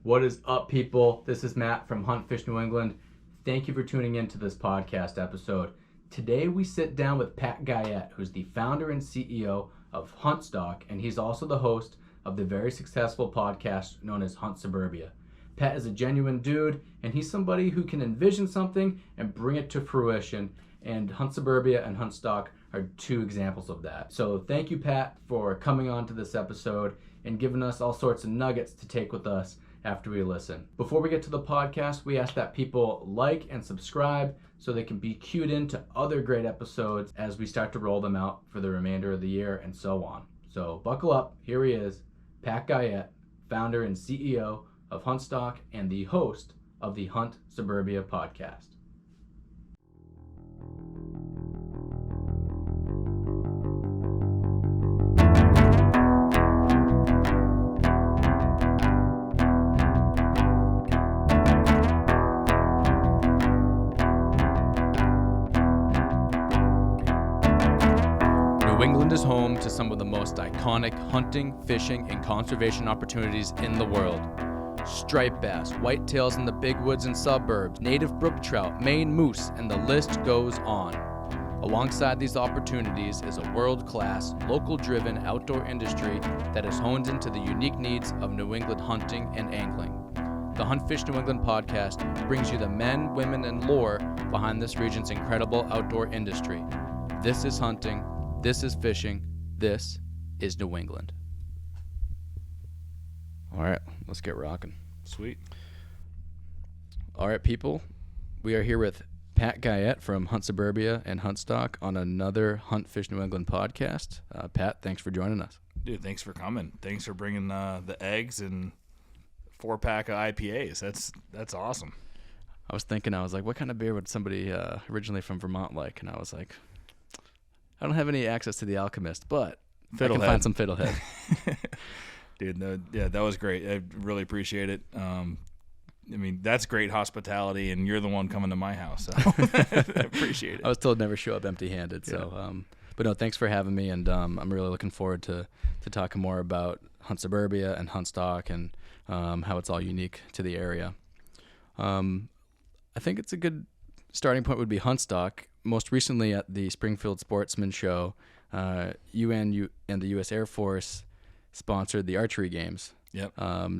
What is up, people? This is Matt from Hunt Fish New England. Thank you for tuning in to this podcast episode. Today we sit down with Pat Guyette, who's the founder and CEO of HUNTSTOCK, and he's also the host of the very successful podcast known as Hunt Suburbia. Pat is a genuine dude, and he's somebody who can envision something and bring it to fruition, and Hunt Suburbia and HUNTSTOCK are two examples of that. So thank you, Pat, for coming on to this episode and giving us all sorts of nuggets to take with us after we listen. Before we get to the podcast, we ask that people like and subscribe so they can be cued into other great episodes as we start to roll them out for the remainder of the year and so on. So buckle up. Here he is, Pat Guyette, founder and CEO of HUNTSTOCK and the host of the Hunt Suburbia podcast. New England is home to some of the most iconic hunting, fishing, and conservation opportunities in the world. Striped bass, whitetails in the big woods and suburbs, native brook trout, Maine moose, and the list goes on. Alongside these opportunities is a world-class, local-driven outdoor industry that is honed into the unique needs of New England hunting and angling. The Hunt Fish New England podcast brings you the men, women, and lore behind this region's incredible outdoor industry. This is hunting, this is fishing, this is New England. All right, let's get rocking. Sweet. All right, people, we are here with Pat Guyette from Hunt Suburbia and HUNTSTOCK on another Hunt Fish New England podcast. Pat, thanks for joining us. Dude, thanks for coming. Thanks for bringing the eggs and 4-pack of IPAs. That's awesome. I was thinking, what kind of beer would somebody originally from Vermont like? And I was like, I don't have any access to the Alchemist, but I can find some Fiddlehead. Dude, that was great. I really appreciate it. That's great hospitality, and you're the one coming to my house, so I appreciate it. I was told never show up empty-handed, so but no, thanks for having me, and I'm really looking forward to talking more about Hunt Suburbia and HUNTSTOCK and how it's all unique to the area. I think it's a good starting point would be HUNTSTOCK. Most recently at the Springfield Sportsman Show, you and the U.S. Air Force sponsored the archery games. Yep.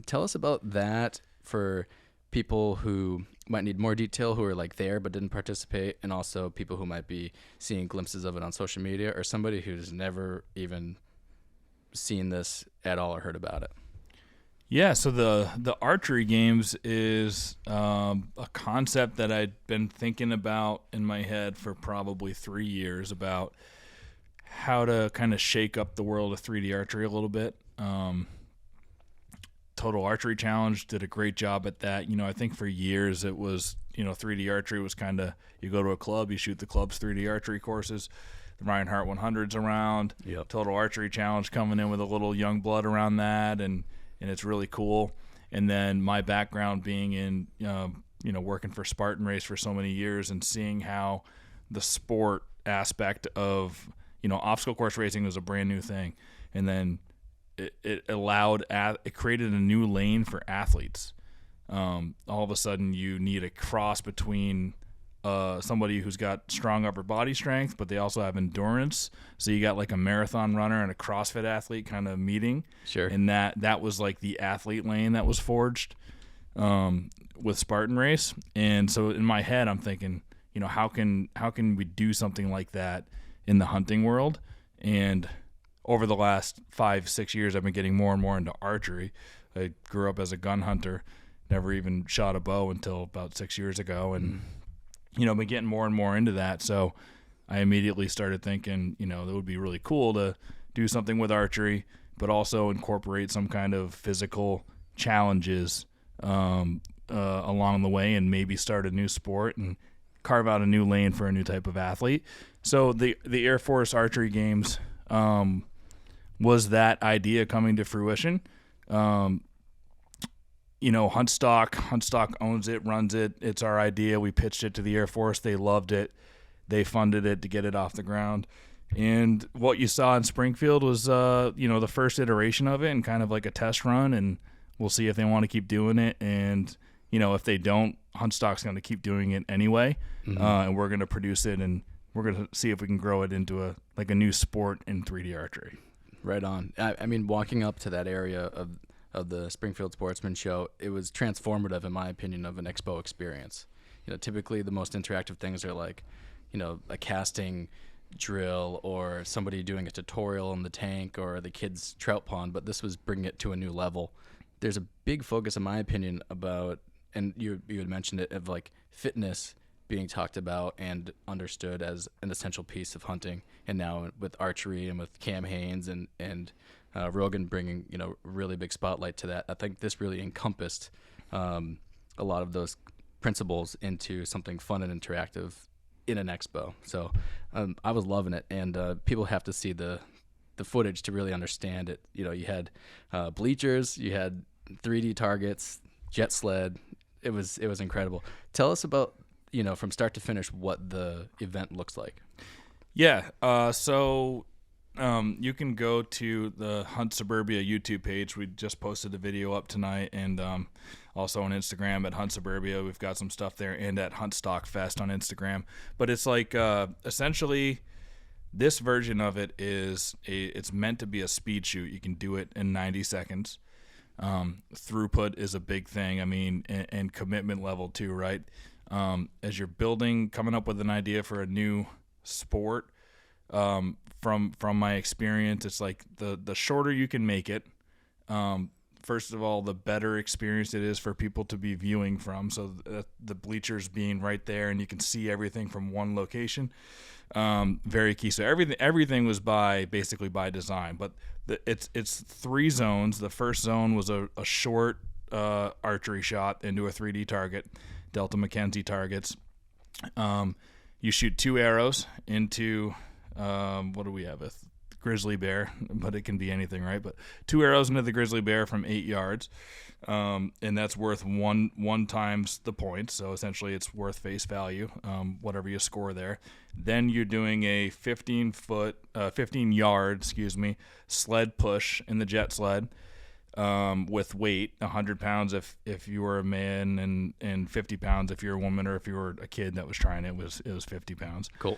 Tell us about that for people who might need more detail, who are there but didn't participate, and also people who might be seeing glimpses of it on social media, or somebody who's never even seen this at all or heard about it. Yeah, so the archery games is a concept that I'd been thinking about in my head for probably 3 years about how to kind of shake up the world of 3D archery a little bit. Total Archery Challenge did a great job at that. I think for years it was, 3D archery was kind of, you go to a club, you shoot the club's 3D archery courses. The Ryan Hart 100's around. Yep. Total Archery Challenge coming in with a little young blood around that, and it's really cool. And then my background being in, working for Spartan Race for so many years and seeing how the sport aspect of, obstacle course racing was a brand new thing. And then it created a new lane for athletes. All of a sudden you need a cross between somebody who's got strong upper body strength, but they also have endurance. So you got like a marathon runner and a CrossFit athlete kind of meeting. Sure. And that was like the athlete lane that was forged with Spartan Race. And so in my head, I'm thinking, how can we do something like that in the hunting world? And over the last 5-6 years, I've been getting more and more into archery. I grew up as a gun hunter, never even shot a bow until about 6 years ago, and been getting more and more into that. So I immediately started thinking, that would be really cool to do something with archery, but also incorporate some kind of physical challenges along the way, and maybe start a new sport and carve out a new lane for a new type of athlete. So the Air Force archery games was that idea coming to fruition. HUNTSTOCK owns it, runs it. It's our idea. We pitched it to the Air Force. They loved it. They funded it to get it off the ground. And what you saw in Springfield was, the first iteration of it and kind of like a test run. And We'll see if they want to keep doing it, and if they don't, HUNTSTOCK's going to keep doing it anyway, and we're going to produce it, and we're going to see if we can grow it into a new sport in 3D archery. Right on. I mean, walking up to that area of the Springfield Sportsman Show, it was transformative, in my opinion, of an expo experience. Typically the most interactive things are like, a casting drill or somebody doing a tutorial in the tank or the kids' trout pond, but this was bringing it to a new level. There's a big focus, in my opinion, about, and you had mentioned it, of like fitness being talked about and understood as an essential piece of hunting. And now with archery and with Cam Hanes and Rogan bringing, really big spotlight to that, I think this really encompassed a lot of those principles into something fun and interactive in an expo. So I was loving it, and people have to see the footage to really understand it. You had bleachers, you had 3D targets, jet sled. It was incredible. Tell us about, from start to finish, what the event looks like. Yeah. So you can go to the Hunt Suburbia YouTube page. We just posted a video up tonight, and also on Instagram at Hunt Suburbia. We've got some stuff there, and at HUNTSTOCK Fest on Instagram. But it's like essentially this version of it it's meant to be a speed shoot. You can do it in 90 seconds. Throughput is a big thing. I mean, and commitment level too, right? As you're coming up with an idea for a new sport, from my experience, it's like the shorter you can make it, first of all, the better experience it is for people to be viewing from. So the bleachers being right there, and you can see everything from one location, very key. So everything was basically by design, but it's 3 zones. The first zone was a short archery shot into a 3D target, Delta McKenzie targets. You shoot 2 arrows into what do we have? A grizzly bear, but it can be anything, right? But 2 arrows into the grizzly bear from 8 yards, and that's worth one times the points. So essentially, it's worth face value, whatever you score there. Then you're doing a 15 yard, sled push in the jet sled. With weight, 100 pounds if you were a man, and 50 pounds if you're a woman, or if you were a kid that was trying it was 50 pounds. Cool.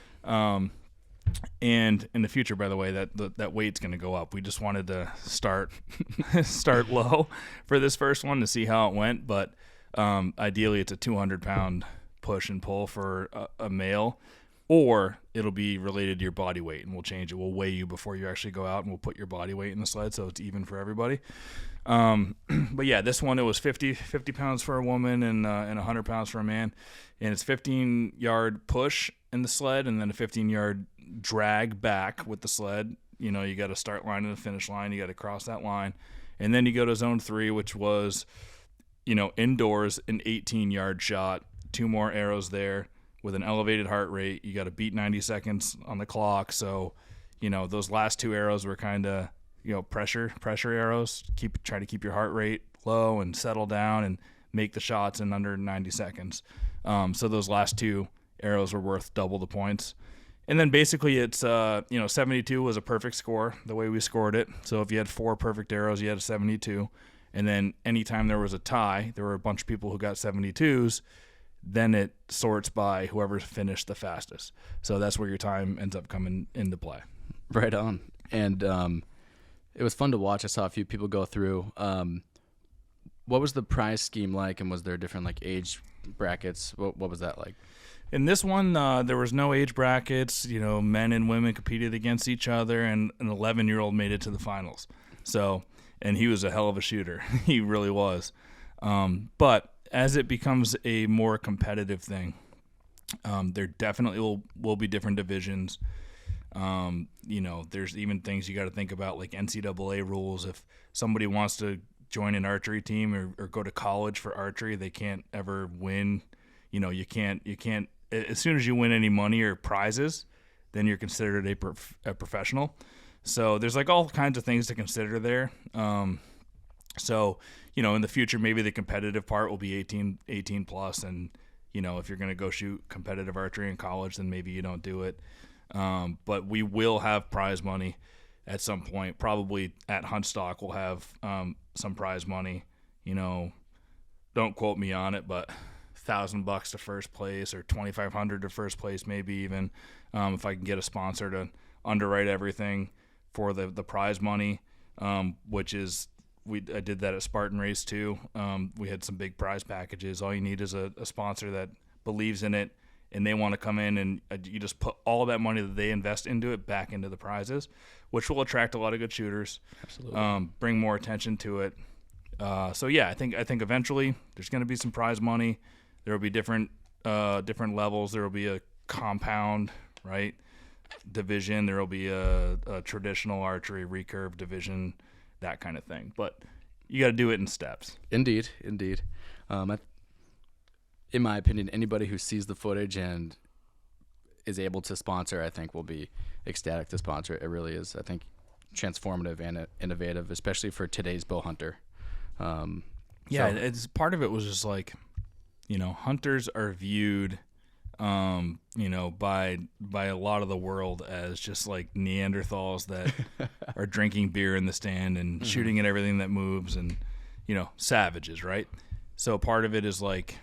And in the future, by the way, that weight's going to go up. We just wanted to start low for this first one to see how it went, but ideally it's a 200-pound push and pull for a male, or it'll be related to your body weight, and we'll change it. We'll weigh you before you actually go out, and we'll put your body weight in the sled so it's even for everybody. But yeah, this one, it was 50 pounds for a woman and 100 pounds for a man, and it's 15-yard push in the sled, and then a 15-yard drag back with the sled. You got to start line and the finish line. You got to cross that line, and then you go to zone 3, which was, indoors, an 18-yard shot, 2 more arrows there with an elevated heart rate. You got to beat 90 seconds on the clock. So, those last 2 arrows were kind of, pressure arrows. Try to keep your heart rate low and settle down and make the shots in under 90 seconds. So those last 2 arrows were worth double the points. And then basically it's, 72 was a perfect score, the way we scored it. So if you had 4 perfect arrows, you had a 72. And then anytime there was a tie, there were a bunch of people who got 72s, then it sorts by whoever finished the fastest. So that's where your time ends up coming into play. Right on. And it was fun to watch. I saw a few people go through. What was the prize scheme like, and was there different age brackets? What was that like? In this one, there was no age brackets. Men and women competed against each other, and an 11-year-old made it to the finals. So, and he was a hell of a shooter. He really was. But as it becomes a more competitive thing, there definitely will be different divisions. There's even things you got to think about, like NCAA rules. If somebody wants to join an archery team or go to college for archery, they can't ever win. You can't. As soon as you win any money or prizes, then you're considered a professional. So there's all kinds of things to consider there. So in the future, maybe the competitive part will be 18 plus, and if you're going to go shoot competitive archery in college, then maybe you don't do it. But we will have prize money at some point. Probably at HUNTSTOCK we'll have some prize money. don't quote me on it, but $1,000 to first place or $2,500 to first place, maybe even, if I can get a sponsor to underwrite everything for the prize money, which is I did that at Spartan Race too. We had some big prize packages. All you need is a sponsor that believes in it, and they want to come in, and you just put all that money that they invest into it back into the prizes, which will attract a lot of good shooters. Absolutely. Bring more attention to it. So yeah, I think eventually there's going to be some prize money. There will be different levels. There will be a compound, right, division. There will be a traditional archery recurve division, that kind of thing. But you got to do it in steps. Indeed. In my opinion, anybody who sees the footage and is able to sponsor, I think, will be ecstatic to sponsor. It really is, I think, transformative and innovative, especially for today's bow hunter. It's part of it was just like, hunters are viewed, by a lot of the world as just like Neanderthals that are drinking beer in the stand and shooting at everything that moves and, savages, right? So part of it is like,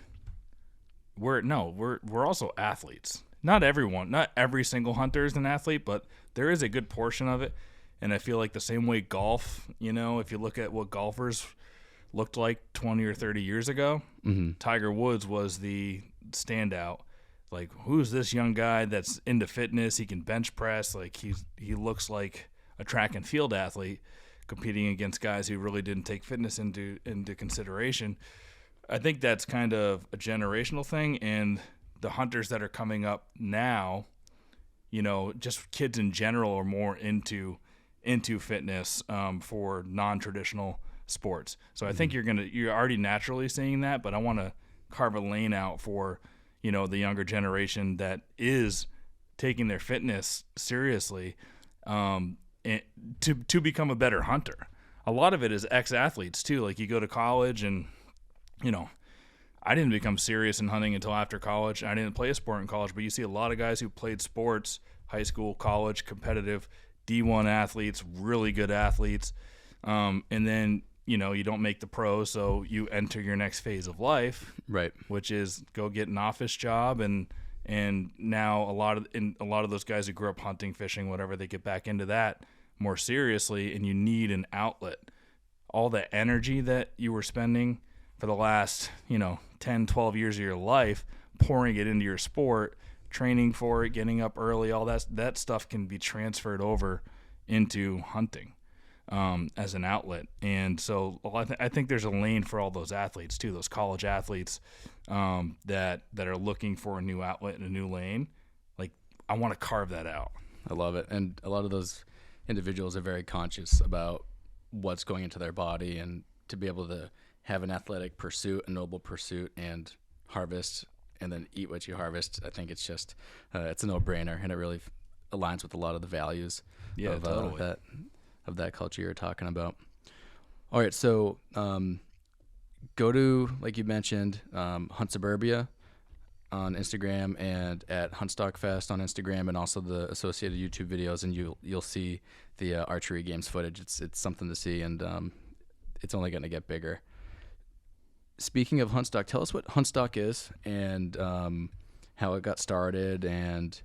we're also athletes. Not every single hunter is an athlete, but there is a good portion of it. And I feel like the same way golf, if you look at what golfers looked like 20 or 30 years ago, Tiger Woods was the standout. Like, who's this young guy that's into fitness? He can bench press. Like, he looks like a track and field athlete competing against guys who really didn't take fitness into consideration. I think that's kind of a generational thing, and the hunters that are coming up now, just kids in general are more into fitness for non-traditional sports. So I think you're already naturally seeing that, but I want to carve a lane out for, the younger generation that is taking their fitness seriously, and to become a better hunter. A lot of it is ex-athletes too. Like, you go to college and, I didn't become serious in hunting until after college. I didn't play a sport in college, but you see a lot of guys who played sports, high school, college, competitive, D1 athletes, really good athletes. And then, you don't make the pros, so you enter your next phase of life, right? Which is go get an office job, and now a lot of those guys who grew up hunting, fishing, whatever, they get back into that more seriously, and you need an outlet. All the energy that you were spending for the last 10, 12 years of your life, pouring it into your sport, training for it, getting up early, all that stuff can be transferred over into hunting as an outlet. And so I think there's a lane for all those athletes too, those college athletes that are looking for a new outlet and a new lane. Like, I want to carve that out. I love it. And a lot of those individuals are very conscious about what's going into their body, and to be able to have an athletic pursuit, a noble pursuit, and harvest and then eat what you harvest. I think it's just it's a no-brainer, and it really aligns with a lot of the values of that culture you're talking about. All right, so go to, like you mentioned, Hunt Suburbia on Instagram and at HUNTSTOCK Fest on Instagram, and also the associated YouTube videos, and you'll see the archery games footage. It's something to see, and it's only going to get bigger. Speaking of HUNTSTOCK, tell us what HUNTSTOCK is and how it got started, and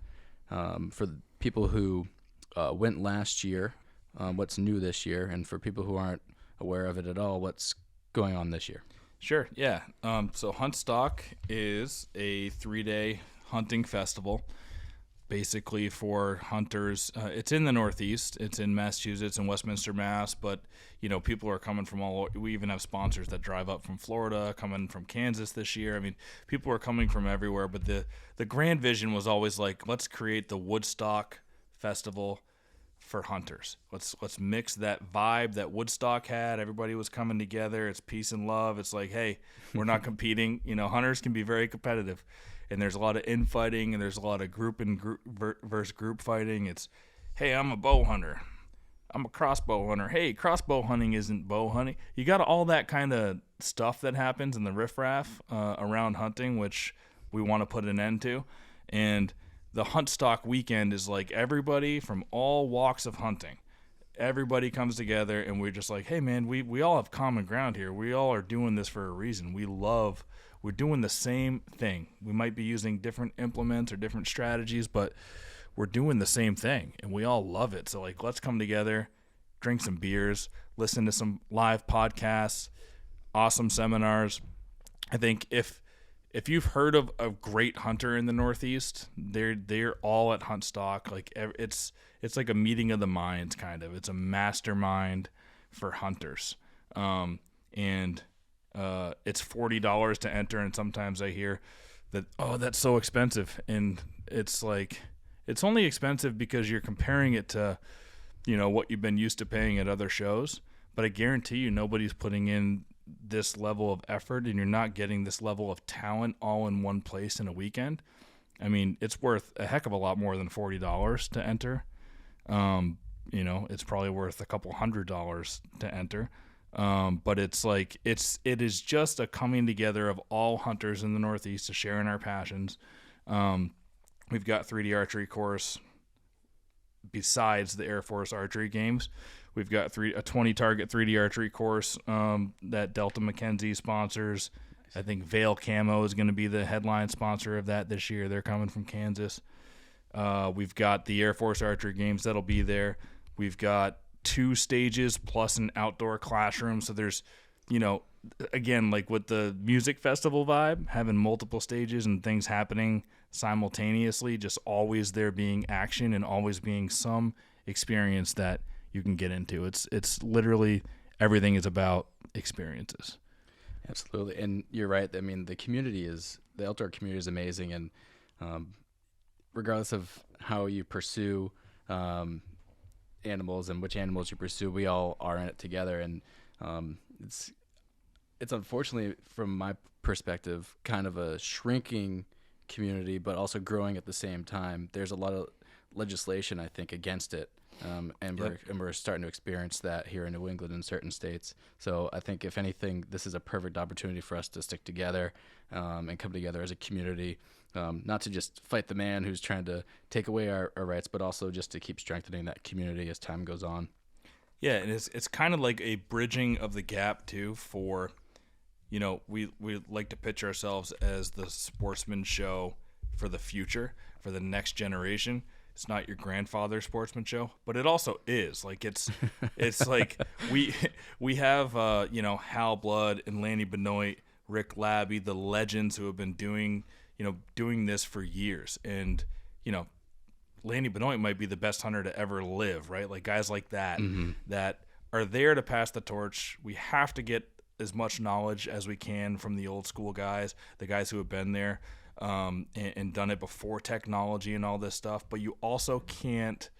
for the people who went last year, what's new this year, and for people who aren't aware of it at all, what's going on this year. Sure, yeah. So HUNTSTOCK is a 3-day hunting festival, basically for hunters. It's in the Northeast. It's in Massachusetts and Westminster, Mass. But people are coming from all. We even have sponsors that drive up from Florida, coming from Kansas this year. I mean, people are coming from everywhere. But the grand vision was always like, let's create the Woodstock Festival for hunters. Let's mix that vibe that Woodstock had. Everybody was coming together. It's peace and love. It's like, hey, we're not competing. Hunters can be very competitive, and there's a lot of infighting, and there's a lot of group versus group fighting. It's, hey, I'm a bow hunter. I'm a crossbow hunter. Hey, crossbow hunting isn't bow hunting. You got all that kind of stuff that happens in the riffraff around hunting, which we want to put an end to. And the HUNTSTOCK weekend is like everybody from all walks of hunting. everybody comes together and we're just like, hey man, we all have common ground here. We all are doing this for a reason. We're doing the same thing. We might be using different implements or different strategies, but we're doing the same thing and we all love it. So like, let's come together, drink some beers, listen to some live podcasts, awesome seminars. I think if you've heard of a great hunter in the Northeast, they're all at HUNTSTOCK. Like it's like a meeting of the minds, kind of. It's a mastermind for hunters, and it's $40 to enter. And sometimes I hear that, oh, that's so expensive, and it's like it's only expensive because you're comparing it to, what you've been used to paying at other shows. But I guarantee you, nobody's putting in this level of effort, and you're not getting this level of talent all in one place in a weekend. I mean, it's worth a heck of a lot more than $40 to enter. It's probably worth a couple $100 to enter. But it's like it is just a coming together of all hunters in the Northeast to share in our passions. We've got 3D archery course besides the Air Force archery games. We've got a 20 target 3D archery course that Delta McKenzie sponsors. I think Vail Camo is going to be the headline sponsor of that this year. They're coming from Kansas. We've got the Air Force archery games that'll be there. We've got 2 stages plus an outdoor classroom. So there's, again, like with the music festival vibe, having multiple stages and things happening simultaneously, just always there being action and always being some experience that you can get into. It's literally everything is about experiences. Absolutely. And you're right. I mean, the outdoor community is amazing. And regardless of how you pursue animals and which animals you pursue, we all are in it together. And it's unfortunately, from my perspective, kind of a shrinking community, but also growing at the same time. There's a lot of legislation, I think, against it. And we're starting to experience that here in New England in certain states. So I think, if anything, this is a perfect opportunity for us to stick together and come together as a community, not to just fight the man who's trying to take away our rights, but also just to keep strengthening that community as time goes on. Yeah, and it's kind of like a bridging of the gap too for, we like to pitch ourselves as the sportsman show for the future, for the next generation. It's not your grandfather's sportsman show, but it also is. Like it's like we have Hal Blood and Lanny Benoit, Rick Labby, the legends who have been doing this for years. And Lanny Benoit might be the best hunter to ever live, right? Like guys like that that are there to pass the torch. We have to get as much knowledge as we can from the old school guys, the guys who have been there. And done it before technology and all this stuff, but you also can't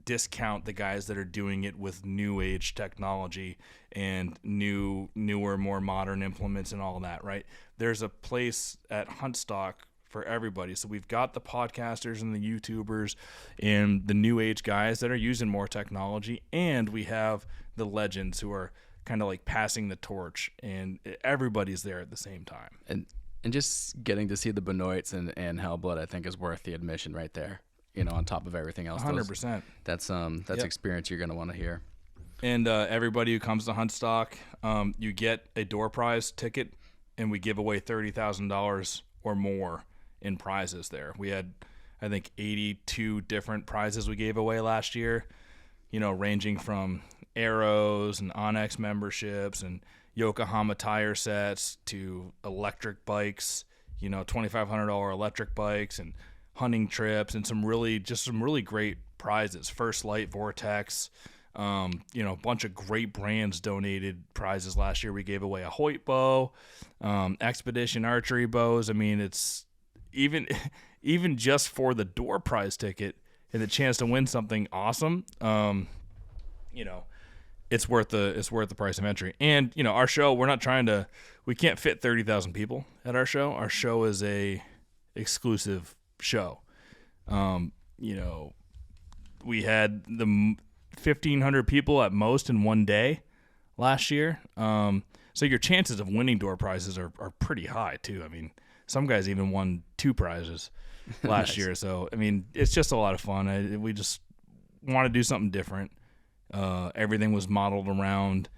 discount the guys that are doing it with new age technology and newer, more modern implements and all that, right? There's a place at HUNTSTOCK for everybody. So we've got the podcasters and the YouTubers and the new age guys that are using more technology, and we have the legends who are kind of like passing the torch, and everybody's there at the same time. And just getting to see the Benoits and Hal Blood, I think, is worth the admission right there. On top of everything else. 100%. That's experience you're going to want to hear. And everybody who comes to HUNTSTOCK, you get a door prize ticket, and we give away $30,000 or more in prizes there. We had, I think, 82 different prizes we gave away last year, ranging from arrows and Onyx memberships and Yokohama tire sets to electric bikes, $2,500 electric bikes and hunting trips, and some really great prizes. First Light Vortex, a bunch of great brands donated prizes last year. We gave away a Hoyt bow, Expedition archery bows. I mean, it's even just for the door prize ticket and the chance to win something awesome. It's worth the price of entry. And our show, we can't fit 30,000 people at our show. Our show is a exclusive show. We had the 1,500 people at most in one day last year. So your chances of winning door prizes are pretty high too. I mean, some guys even won 2 prizes last Nice. year. So I mean, it's just a lot of fun. want to do something different. Everything was modeled around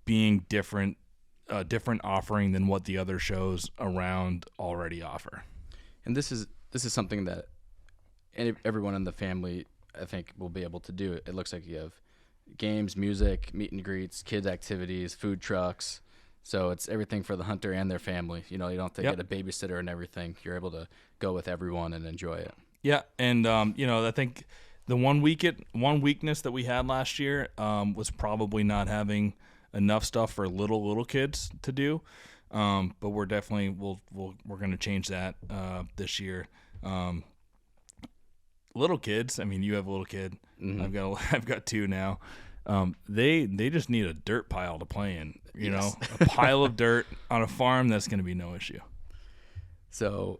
being different, a different offering than what the other shows around already offer. And this is something that everyone in the family, I think, will be able to do. It looks like you have games, music, meet and greets, kids activities, food trucks. So it's everything for the hunter and their family. You don't have to get a babysitter and everything. You're able to go with everyone and enjoy it. Yeah, and I think the one weakness that we had last year was probably not having enough stuff for little kids to do. But we're definitely we're going to change that this year. Little kids, I mean, you have a little kid. Mm-hmm. I've got 2 now. They just need a dirt pile to play in. Yes. A pile of dirt on a farm, that's going to be no issue. So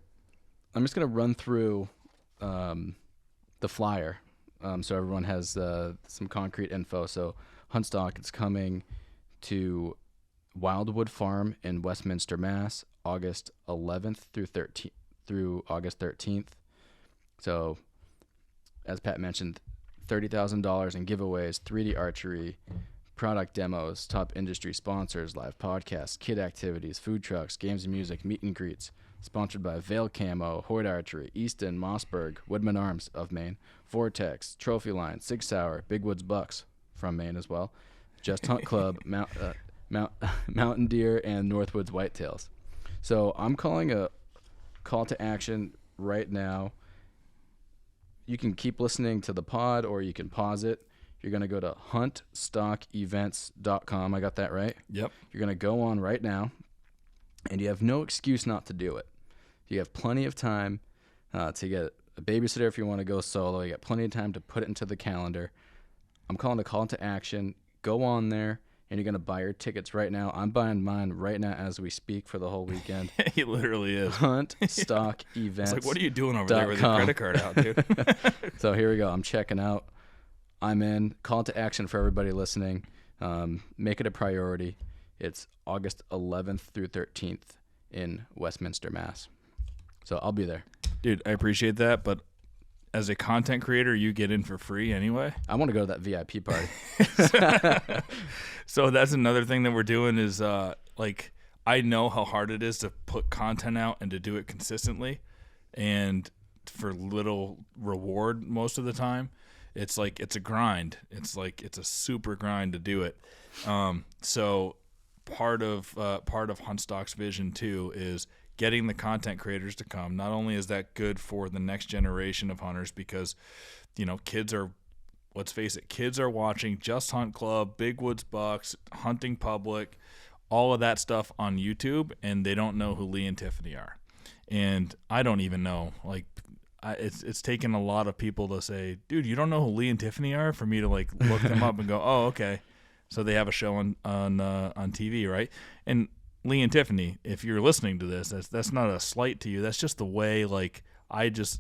I'm just going to run through the flyer so everyone has some concrete info. So HUNTSTOCK, it's coming to Wildwood Farm in Westminster, Mass, August 11th through August 13th. So, as Pat mentioned, $30,000 in giveaways, 3D archery, product demos, top industry sponsors, live podcasts, kid activities, food trucks, games and music, meet and greets. Sponsored by Vail Camo, Hoyt Archery, Easton, Mossberg, Woodman Arms of Maine, Vortex, Trophy Line, Sig Sauer, Big Woods Bucks from Maine as well, Just Hunt Club, Mountain Deer, and Northwoods Whitetails. So I'm calling a call to action right now. You can keep listening to the pod or you can pause it. You're going to go to HUNTSTOCKEvents.com. I got that right? Yep. You're going to go on right now, and you have no excuse not to do it. You have plenty of time to get a babysitter if you want to go solo. You got plenty of time to put it into the calendar. I'm calling a call to action. Go on there, and you're going to buy your tickets right now. I'm buying mine right now as we speak for the whole weekend. He literally is. HUNTSTOCKEvents.com. It's like, what are you doing over there with your credit card out, dude? So here we go. I'm checking out. I'm in. Call to action for everybody listening. Make it a priority. It's August 11th through 13th in Westminster, Mass. So I'll be there. Dude, I appreciate that, but as a content creator, you get in for free anyway. I want to go to that VIP party. So that's another thing that we're doing is I know how hard it is to put content out and to do it consistently and for little reward most of the time. It's like it's a grind. It's a super grind to do it. So part of HUNTSTOCK's vision too is getting the content creators to come. Not only is that good for the next generation of hunters because, kids are, let's face it, kids are watching Just Hunt Club, Big Woods Bucks, Hunting Public, all of that stuff on YouTube, and they don't know who Lee and Tiffany are. And I don't even know. It's taken a lot of people to say, dude, you don't know who Lee and Tiffany are, for me to look them up and go, oh, okay. So they have a show on TV, right? And Lee and Tiffany, if you're listening to this, that's not a slight to you. That's just the way,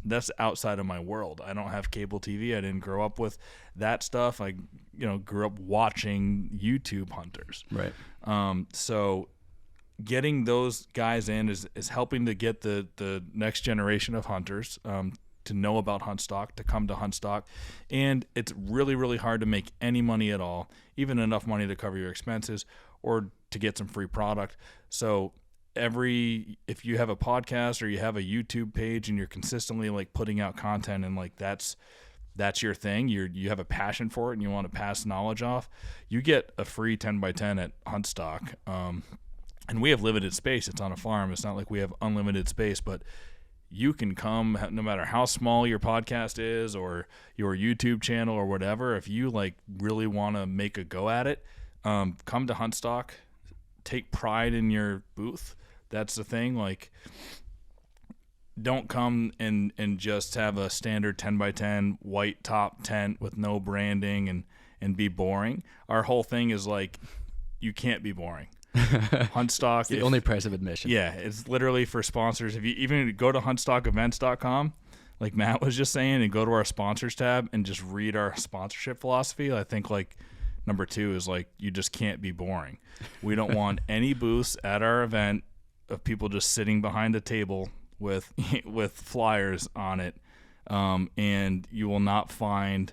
that's outside of my world. I don't have cable TV. I didn't grow up with that stuff. I, grew up watching YouTube hunters. Right. So getting those guys in is helping to get the next generation of hunters to know about HUNTSTOCK, to come to HUNTSTOCK. And it's really, really hard to make any money at all, even enough money to cover your expenses or to get some free product. So if you have a podcast or you have a YouTube page and you're consistently putting out content and that's your thing, you have a passion for it and you want to pass knowledge off, you get a free 10x10 at HUNTSTOCK. And we have limited space. It's on a farm. It's not like we have unlimited space, but you can come no matter how small your podcast is or your YouTube channel or whatever. If you really want to make a go at it, come to HUNTSTOCK. Take pride in your booth. That's the thing. Don't come and just have a standard 10x10 white top tent with no branding and be boring. Our whole thing is you can't be boring. HUNTSTOCK. It's the only price of admission. Yeah, it's literally for sponsors. If you even go to HUNTSTOCKEvents.com, like Matt was just saying, and go to our sponsors tab and just read our sponsorship philosophy, I think number 2 is you just can't be boring. We don't want any booths at our event of people just sitting behind a table with flyers on it, and you will not find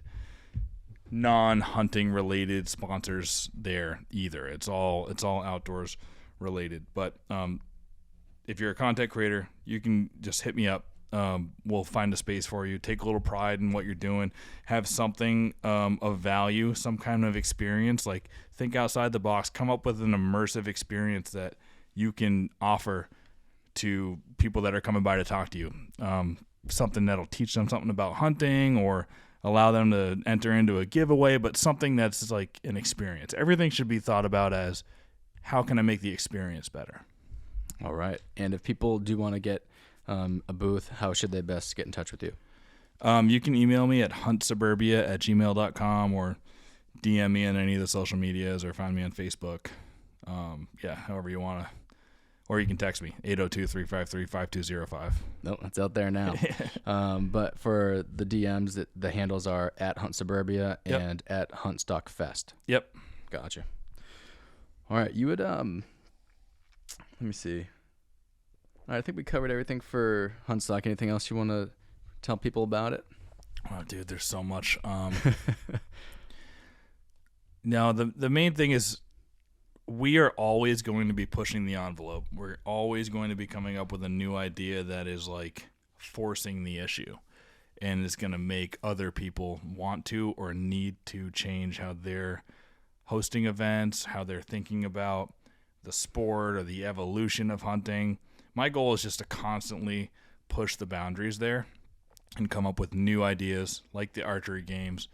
non-hunting related sponsors there either. It's all outdoors related. But if you're a content creator, you can just hit me up. We'll find a space for you. Take a little pride in what you're doing. Have something of value, some kind of experience. Like, think outside the box. Come up with an immersive experience that you can offer to people that are coming by to talk to you. Something that'll teach them something about hunting or allow them to enter into a giveaway, but something that's like an experience. Everything should be thought about as, how can I make the experience better? All right. And if people do want to get a booth, how should they best get in touch with you? You can email me at huntsuburbia@gmail.com or DM me on any of the social medias or find me on Facebook. However you want to. Or you can text me, 802-353-5205. Nope, that's out there now. But for the DMs, the handles are at HuntSuburbia and at HUNTSTOCK Fest. Yep. Gotcha. All right, you would, let me see. All right, I think we covered everything for HUNTSTOCK. Anything else you want to tell people about it? Oh, dude, there's so much. No, the main thing is, we are always going to be pushing the envelope. We're always going to be coming up with a new idea that is like forcing the issue, and it's going to make other people want to or need to change how they're hosting events, how they're thinking about the sport or the evolution of hunting. My goal is just to constantly push the boundaries there and come up with new ideas, like the archery games.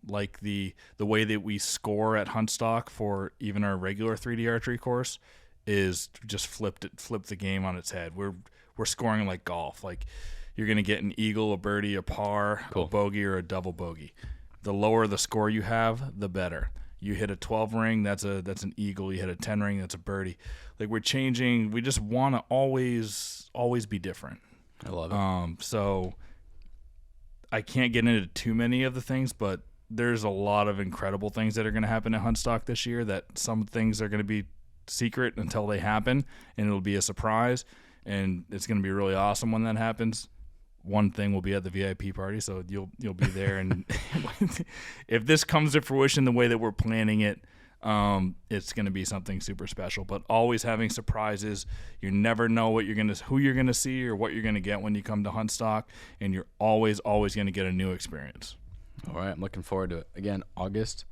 Like the way that we score at HUNTSTOCK for even our regular 3D archery course is just flip the game on its head. We're scoring like golf. Like, you're gonna get an eagle, a birdie, a par, a bogey, or a double bogey. The lower the score you have, the better. You hit a 12 ring, that's an eagle. You hit a 10 ring, that's a birdie. Like, we're changing. We just want to always be different. I love it. So I can't get into too many of the things, but there's a lot of incredible things that are going to happen at HUNTSTOCK this year. That some things are going to be secret until they happen, and it'll be a surprise, and it's going to be really awesome when that happens. One thing will be at the VIP party, so you'll be there. And if this comes to fruition the way that we're planning it, it's going to be something super special. But always having surprises. You never know who you're gonna see or what you're gonna get when you come to HUNTSTOCK, and you're always gonna get a new experience. All right, I'm looking forward to it. Again, August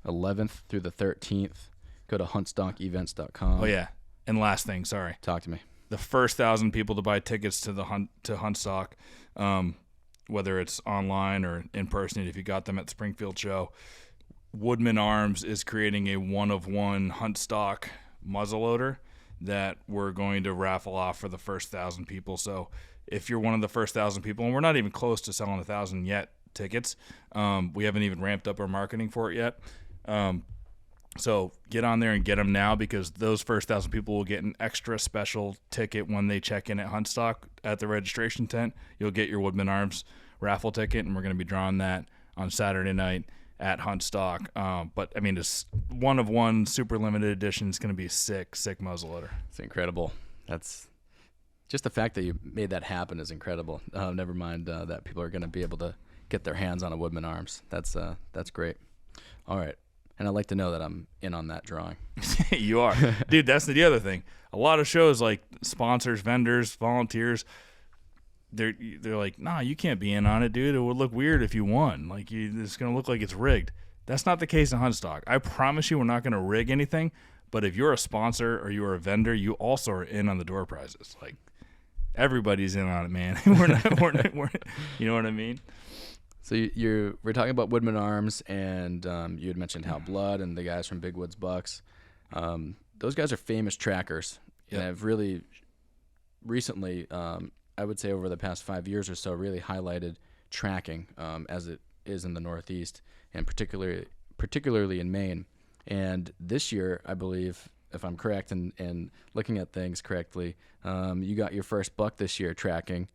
11th through the 13th. Go to HUNTSTOCKevents.com. Oh yeah, and last thing, sorry. Talk to me. The first 1,000 people to buy tickets to HUNTSTOCK, whether it's online or in person, if you got them at the Springfield show, Woodman Arms is creating a one-of-one HUNTSTOCK muzzleloader that we're going to raffle off for the first 1,000 people. So if you're one of the first 1,000 people, and we're not even close to selling 1,000 yet tickets, we haven't even ramped up our marketing for it yet. So get on there and get them now, because those first 1,000 people will get an extra special ticket when they check in at HUNTSTOCK at the registration tent. You'll get your Woodman Arms raffle ticket, and we're going to be drawing that on Saturday night at HUNTSTOCK. But I mean, it's one-of-one super limited edition. It's going to be sick muzzleloader. It's incredible. That's just the fact that you made that happen is incredible. Never mind that people are going to be able to get their hands on a Woodman Arms. That's great. All right. And I'd like to know that I'm in on that drawing. You are. Dude, that's the other thing. A lot of shows, like sponsors, vendors, volunteers, they're like, nah, you can't be in on it, dude. It would look weird if you won. Like, it's going to look like it's rigged. That's not the case in HUNTSTOCK. I promise you we're not going to rig anything, but if you're a sponsor or you're a vendor, you also are in on the door prizes. Like, everybody's in on it, man. we're not, you know what I mean? So we're talking about Woodman Arms, and you had mentioned Hal Blood and the guys from Big Woods Bucks. Those guys are famous trackers, and have really recently, I would say over the past 5 years or so, really highlighted tracking as it is in the Northeast, and particularly in Maine. And this year, I believe, if I'm correct and looking at things correctly, you got your first buck this year tracking,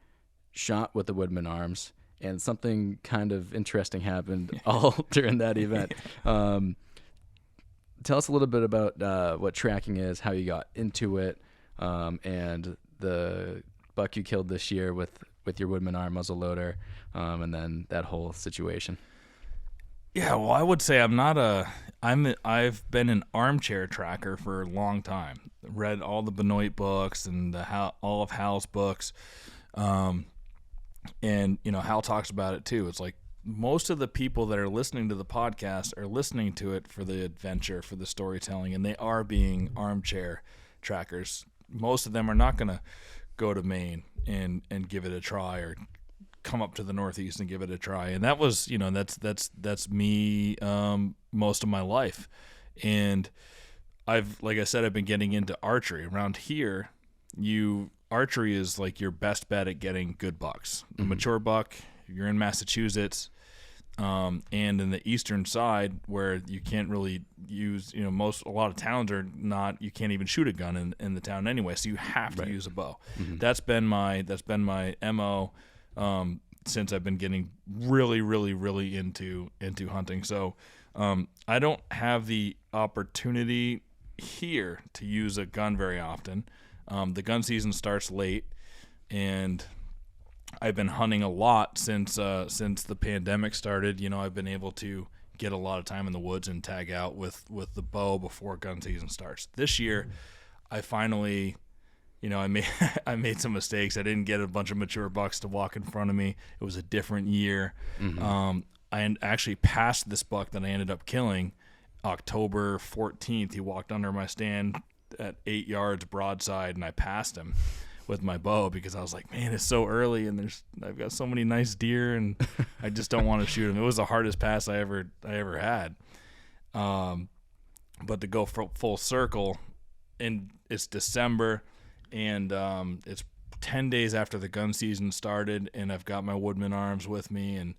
shot with the Woodman Arms. And something kind of interesting happened all during that event. Tell us a little bit about what tracking is, how you got into it, and the buck you killed this year with your Woodman Arm muzzleloader, and then that whole situation. Yeah, well, I would say I've been an armchair tracker for a long time. Read all the Benoit books and all of Hal's books. And, Hal talks about it too. It's like most of the people that are listening to the podcast are listening to it for the adventure, for the storytelling, and they are being armchair trackers. Most of them are not going to go to Maine and give it a try, or come up to the Northeast and give it a try. And that was, that's me most of my life. And like I said, I've been getting into archery around here. Archery is like your best bet at getting good bucks. A mature buck, if you're in Massachusetts, and in the eastern side where you can't really use, a lot of towns are not, you can't even shoot a gun in the town anyway, so you have to use a bow. That's been my MO since I've been getting really, really, really into hunting. So I don't have the opportunity here to use a gun very often. The gun season starts late, and I've been hunting a lot since the pandemic started. I've been able to get a lot of time in the woods and tag out with the bow before gun season starts. This year, I finally, I made some mistakes. I didn't get a bunch of mature bucks to walk in front of me. It was a different year. I actually passed this buck that I ended up killing October 14th. He walked under my stand at 8 yards broadside, and I passed him with my bow because I was like, man, it's so early and I've got so many nice deer and I just don't want to shoot him. It was the hardest pass I ever had. But to go full circle, and it's December, and it's 10 days after the gun season started, and I've got my Woodman arms with me, and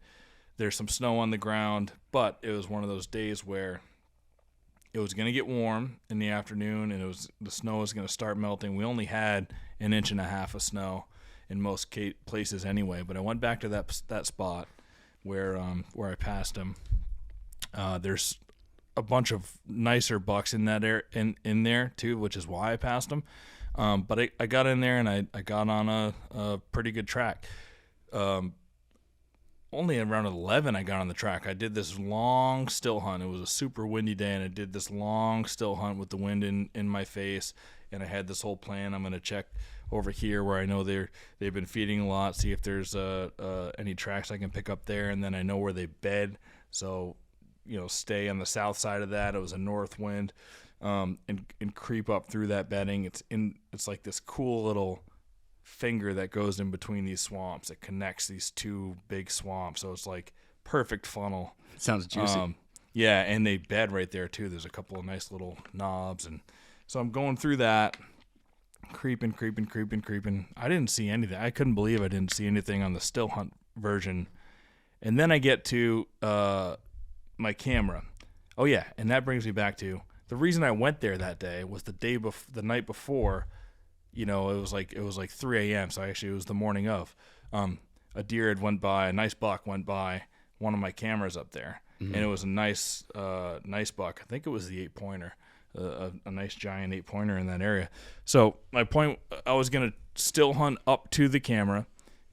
there's some snow on the ground, but it was one of those days where it was going to get warm in the afternoon, and the snow was going to start melting. We only had 1.5 inches of snow in most places anyway, but I went back to that spot where I passed him. There's a bunch of nicer bucks in that in there too, which is why I passed him. But I got in there, and I got on a pretty good track. Only around 11 I got on the track. I did this long still hunt. It was a super windy day, and I did this long still hunt with the wind in my face, and I had this whole plan. I'm going to check over here where I know they've been feeding a lot, see if there's any tracks I can pick up there, and then I know where they bed, so stay on the south side of that. It was a north wind, and creep up through that bedding. It's like this cool little finger that goes in between these swamps. It connects these two big swamps, so it's like perfect funnel. Sounds juicy. Yeah, and they bed right there too. There's a couple of nice little knobs, and so I'm going through that, creeping. I didn't see anything. I couldn't believe I didn't see anything on the still hunt version. And then I get to my camera. Oh yeah, and that brings me back to the reason I went there that day was the night before. It was like 3 a.m. So actually it was the morning of. A deer had went by, a nice buck went by one of my cameras up there, and it was a nice buck. I think it was the 8-pointer, a nice giant 8-pointer in that area. So my point, I was gonna still hunt up to the camera,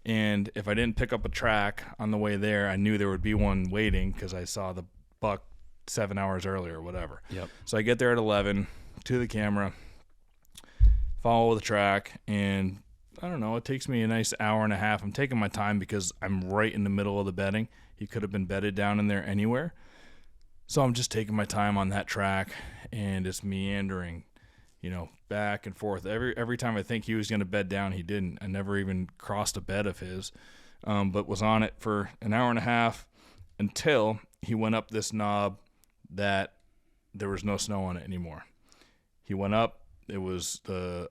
and if I didn't pick up a track on the way there, I knew there would be one waiting because I saw the buck 7 hours earlier or whatever. Yep. So I get there at 11 to the camera, follow the track, and I don't know, it takes me a nice hour and a half. I'm taking my time because I'm right in the middle of the bedding. He could have been bedded down in there anywhere. So I'm just taking my time on that track, and it's meandering, back and forth. Every time I think he was going to bed down, he didn't. I never even crossed a bed of his, but was on it for an hour and a half until he went up this knob that there was no snow on it anymore. He went up. It was the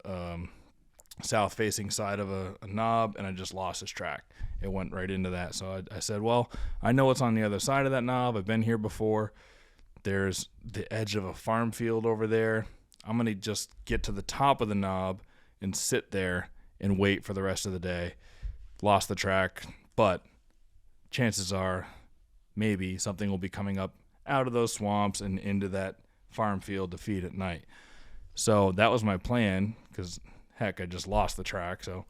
south-facing side of a knob, and I just lost his track. It went right into that. So I said, well, I know what's on the other side of that knob. I've been here before. There's the edge of a farm field over there. I'm going to just get to the top of the knob and sit there and wait for the rest of the day. Lost the track, but chances are maybe something will be coming up out of those swamps and into that farm field to feed at night. So that was my plan because, heck, I just lost the track. So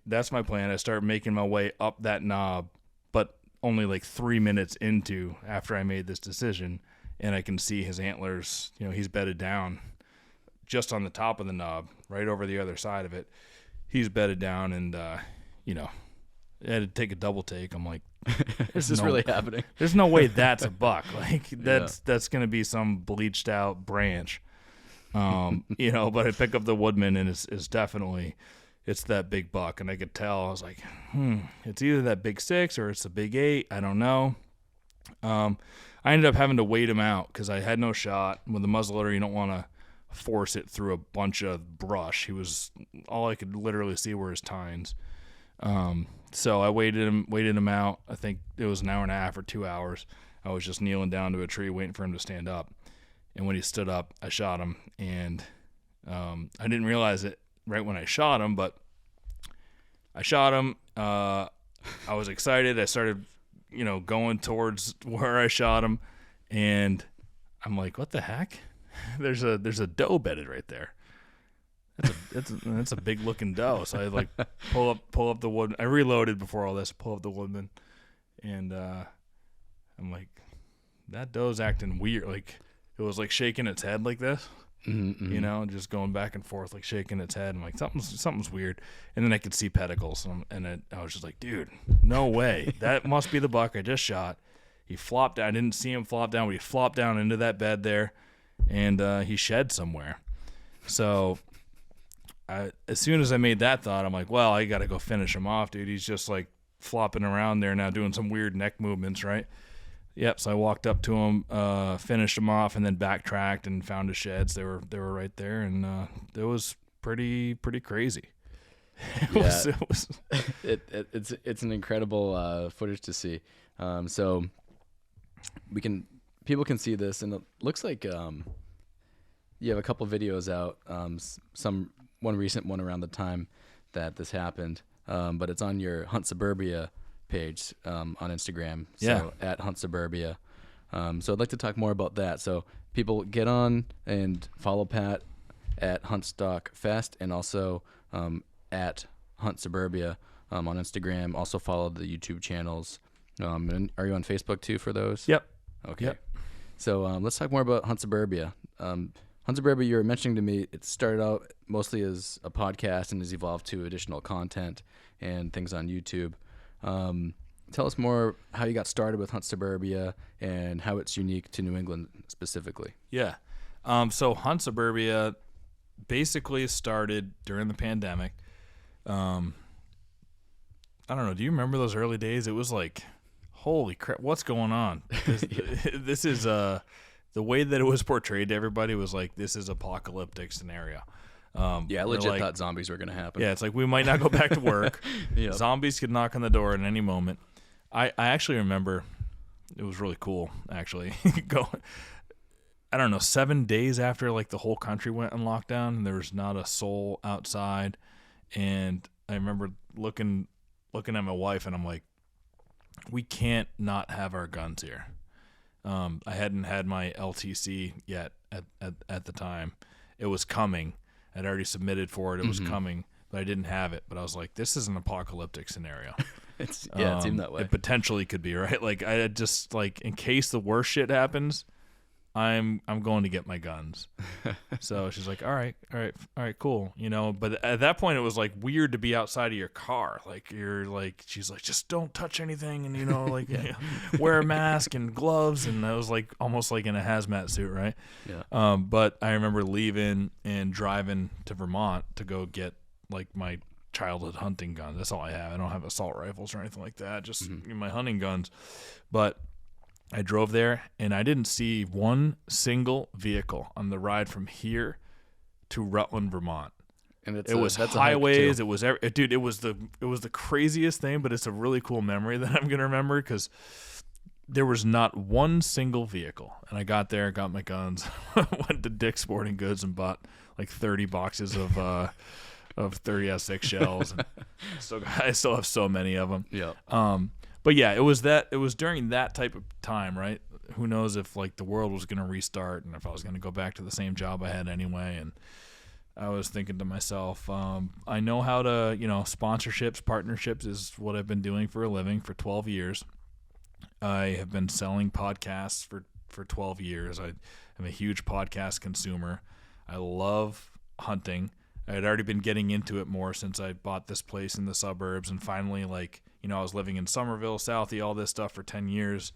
that's my plan. I start making my way up that knob, but only like 3 minutes into after I made this decision, and I can see his antlers. He's bedded down just on the top of the knob, right over the other side of it. He's bedded down, and I had to take a double take. I'm like, is this really happening? There's no way that's a buck. Like that's gonna be some bleached out branch. But I pick up the Woodman, and it's definitely that big buck, and I could tell. I was like, it's either that big 6 or it's a big 8. I don't know. I ended up having to wait him out because I had no shot. With the muzzleloader, you don't want to force it through a bunch of brush. All I could literally see were his tines. So I waited him out. I think it was an hour and a half or 2 hours. I was just kneeling down to a tree waiting for him to stand up. And when he stood up, I shot him. And I didn't realize it right when I shot him, but I shot him. I was excited. I started, going towards where I shot him. And I'm like, what the heck? There's a doe bedded right there. That's a big looking doe. So I like pull up the wood. I reloaded before all this. Pull up the Woodman, and I'm like, that doe's acting weird. Like it was like shaking its head like this, just going back and forth, like shaking its head. I'm like, something's weird. And then I could see pedicles, and I was just like, dude, no way. That must be the buck I just shot. He flopped down. I didn't see him flop down, but he flopped down into that bed there, and he shed somewhere. So as soon as I made that thought, I'm like, well, I got to go finish him off, dude. He's just like flopping around there now, doing some weird neck movements, right? Yep. So I walked up to him, finished him off, and then backtracked and found his sheds. They were right there, and it was pretty crazy. It's an incredible footage to see. So people can see this, and it looks like you have a couple videos out. One recent one around the time that this happened, but it's on your Hunt Suburbia page on Instagram. So at Hunt Suburbia. So I'd like to talk more about that. So people get on and follow Pat at HUNTSTOCK Fest, and also at Hunt Suburbia on Instagram. Also follow the YouTube channels. And are you on Facebook too for those? Yep. Okay. Yep. So let's talk more about Hunt Suburbia. Hunt Suburbia, you were mentioning to me, it started out mostly as a podcast and has evolved to additional content and things on YouTube. Tell us more how you got started with Hunt Suburbia and how it's unique to New England specifically. Yeah. So Hunt Suburbia basically started during the pandemic. I don't know. Do you remember those early days? It was like, holy crap, what's going on? This is the way that it was portrayed to everybody was like, this is apocalyptic scenario. I legit thought zombies were going to happen. Yeah, it's like we might not go back to work. Yep. Zombies could knock on the door at any moment. I actually remember, it was really cool, actually. I don't know, 7 days after like the whole country went on lockdown, there was not a soul outside. And I remember looking at my wife, and I'm like, we can't not have our guns here. I hadn't had my LTC yet at the time. It was coming. I'd already submitted for it. It was coming, but I didn't have it. But I was like, this is an apocalyptic scenario. It seemed that way. It potentially could be, right? Like I just like, in case the worst shit happens, I'm going to get my guns. So she's like, all right, cool. But at that point it was like weird to be outside of your car. Like she's like, just don't touch anything. And wear a mask and gloves. And I was like, almost like in a hazmat suit. Right. Yeah. But I remember leaving and driving to Vermont to go get like my childhood hunting gun. That's all I have. I don't have assault rifles or anything like that. Just my hunting guns. But I drove there, and I didn't see one single vehicle on the ride from here to Rutland, Vermont. And it was highways. It was dude. It was the craziest thing, but it's a really cool memory that I'm gonna remember because there was not one single vehicle. And I got there, got my guns, went to Dick's Sporting Goods and bought like 30 boxes of 30-06 shells. And I still have so many of them. Yeah. But yeah, it was during that type of time, right? Who knows if like the world was going to restart and if I was going to go back to the same job I had anyway. And I was thinking to myself, I know how to, sponsorships, partnerships is what I've been doing for a living for 12 years. I have been selling podcasts for 12 years. I'm a huge podcast consumer. I love hunting. I had already been getting into it more since I bought this place in the suburbs, and finally, like, you know, I was living in Somerville, Southie, all this stuff for 10 years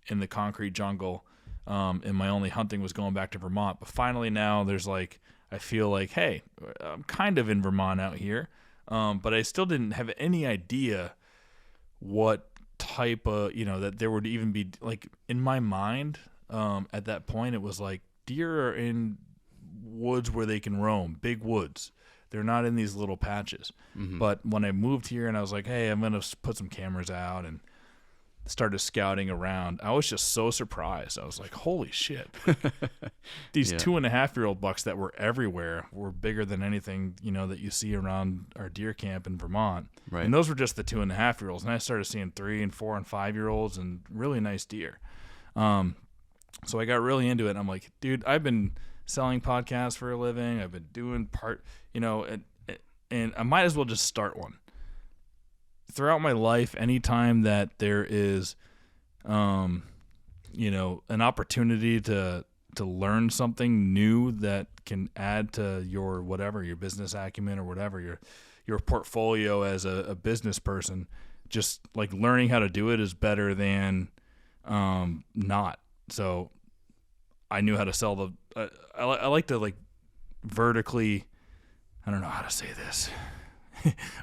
in the concrete jungle, and my only hunting was going back to Vermont. But finally now there's like, I feel like, hey, I'm kind of in Vermont out here, but I still didn't have any idea what type of, you know, that there would even be, like, in my mind, at that point, it was like deer are in woods where they can roam, big woods. They're not in these little patches. Mm-hmm. But when I moved here and I was like, hey, I'm going to put some cameras out and started scouting around, I was just so surprised. I was like, holy shit. These 2.5-year-old bucks that were everywhere were bigger than anything, you know, that you see around our deer camp in Vermont. Right. And those were just the 2.5-year-olds. And I started seeing 3 and 4 and 5-year-olds and really nice deer. So I got really into it. And I'm like, dude, I've been selling podcasts for a living. I've been doing you know, and I might as well just start one. Throughout my life, anytime that there is, you know, an opportunity to learn something new that can add to your whatever, your business acumen or whatever, your portfolio as a business person, just like learning how to do it is better than not. So I knew how to sell I like to, like, vertically, I don't know how to say this.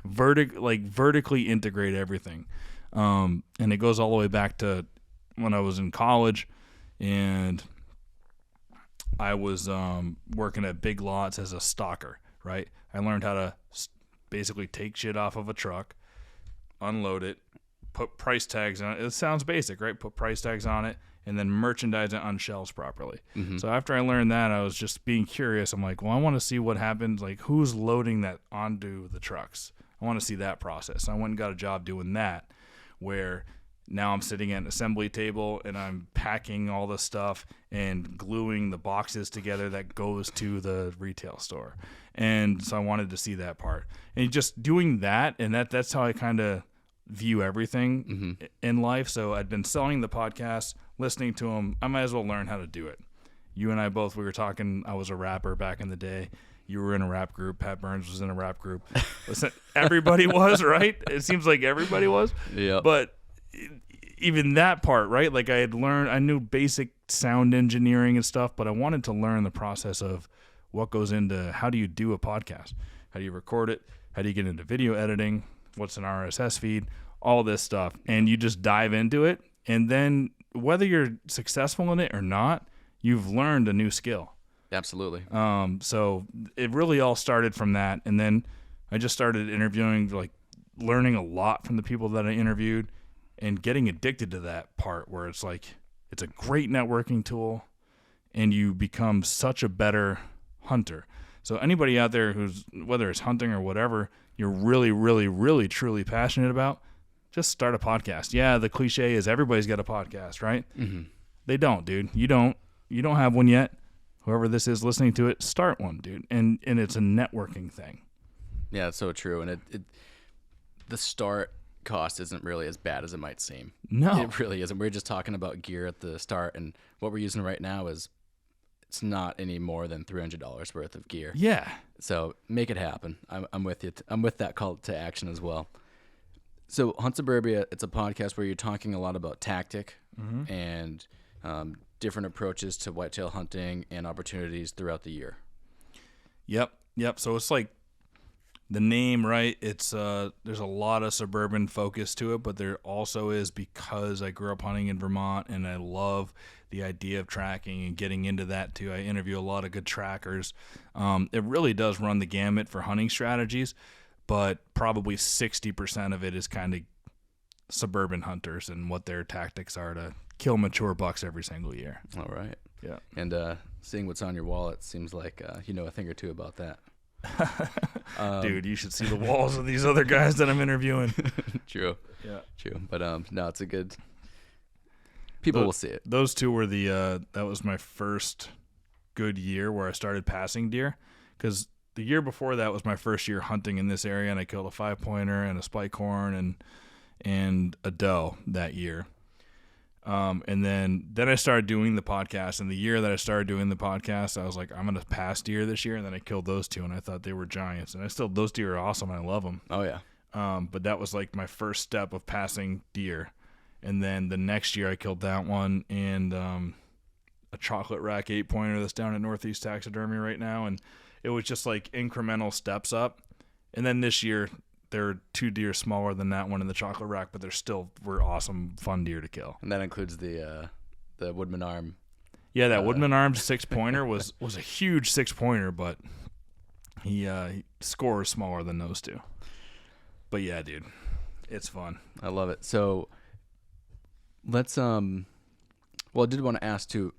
Vertically integrate everything. And it goes all the way back to when I was in college and I was working at Big Lots as a stocker, right? I learned how to basically take shit off of a truck, unload it, put price tags on it. It sounds basic, right? Put price tags on it and then merchandise it on shelves properly. Mm-hmm. So after I learned that, I was just being curious. I'm like, well, I want to see what happens. Like, who's loading that onto the trucks? I want to see that process. I went and got a job doing that, where now I'm sitting at an assembly table and I'm packing all the stuff and gluing the boxes together that goes to the retail store. And so I wanted to see that part. And just doing that, and that's how I kind of view everything in life. So I'd been selling the podcast, listening to them. I might as well learn how to do it. You and I both, we were talking, I was a rapper back in the day. You were in a rap group. Pat Burns was in a rap group. Listen, everybody was, right? It seems like everybody was. Yeah. But even that part, right? Like, I had learned, I knew basic sound engineering and stuff, but I wanted to learn the process of what goes into, how do you do a podcast? How do you record it? How do you get into video editing? What's an RSS feed? All this stuff. And you just dive into it. And then whether you're successful in it or not, you've learned a new skill. Absolutely. So it really all started from that. And then I just started interviewing, like, learning a lot from the people that I interviewed and getting addicted to that part where it's like, it's a great networking tool and you become such a better hunter. So anybody out there who's, whether it's hunting or whatever, you're really, really, really, truly passionate about, just start a podcast. Yeah, the cliche is everybody's got a podcast, right? Mm-hmm. They don't, dude. You don't have one yet. Whoever this is listening to it, start one, dude. And it's a networking thing. Yeah, it's so true. And the start cost isn't really as bad as it might seem. No. It really isn't. We're just talking about gear at the start, and what we're using right now is, it's not any more than $300 worth of gear. Yeah. So make it happen. I'm with you. I'm with that call to action as well. So Hunt Suburbia, it's a podcast where you're talking a lot about tactic and different approaches to whitetail hunting and opportunities throughout the year. Yep. So it's like the name, right? It's there's a lot of suburban focus to it, but there also is, because I grew up hunting in Vermont and I love the idea of tracking and getting into that too. I interview a lot of good trackers. It really does run the gamut for hunting strategies, but probably 60% of it is kind of suburban hunters and what their tactics are to kill mature bucks every single year. All right. Yeah. And seeing what's on your wall, it seems like you know a thing or two about that. Dude, you should see the walls of these other guys that I'm interviewing. True. Yeah. True. But no, it's a good. People will see it. Those two were that was my first good year where I started passing deer, because the year before that was my first year hunting in this area, and I killed a 5-pointer and a spike horn and a doe that year. And then I started doing the podcast. And the year that I started doing the podcast, I was like, I'm going to pass deer this year. And then I killed those two, and I thought they were giants. And those deer are awesome, and I love them. Oh, yeah. But that was like my first step of passing deer. And then the next year I killed that one and a chocolate rack 8-pointer that's down at Northeast Taxidermy right now. And it was just like incremental steps up. And then this year there are 2 deer smaller than that one in the chocolate rack, but were awesome, fun deer to kill. And that includes the Woodman Arm. Yeah, that Woodman Arms 6-pointer was a huge 6-pointer, but he scores smaller than those 2. But yeah, dude, it's fun. I love it. So let's I did want to ask too.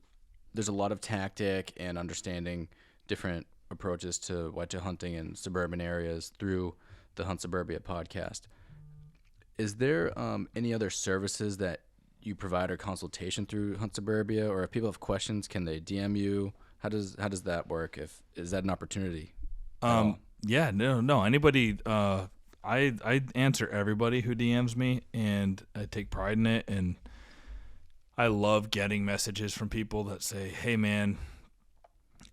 There's a lot of tactic and understanding different approaches to whitetail hunting in suburban areas through the Hunt Suburbia podcast. Is there any other services that you provide or consultation through Hunt Suburbia, or if people have questions, can they DM you? How does that work? Is that an opportunity? Yeah, no. Anybody, I answer everybody who DMs me, and I take pride in it. And I love getting messages from people that say, "Hey, man,"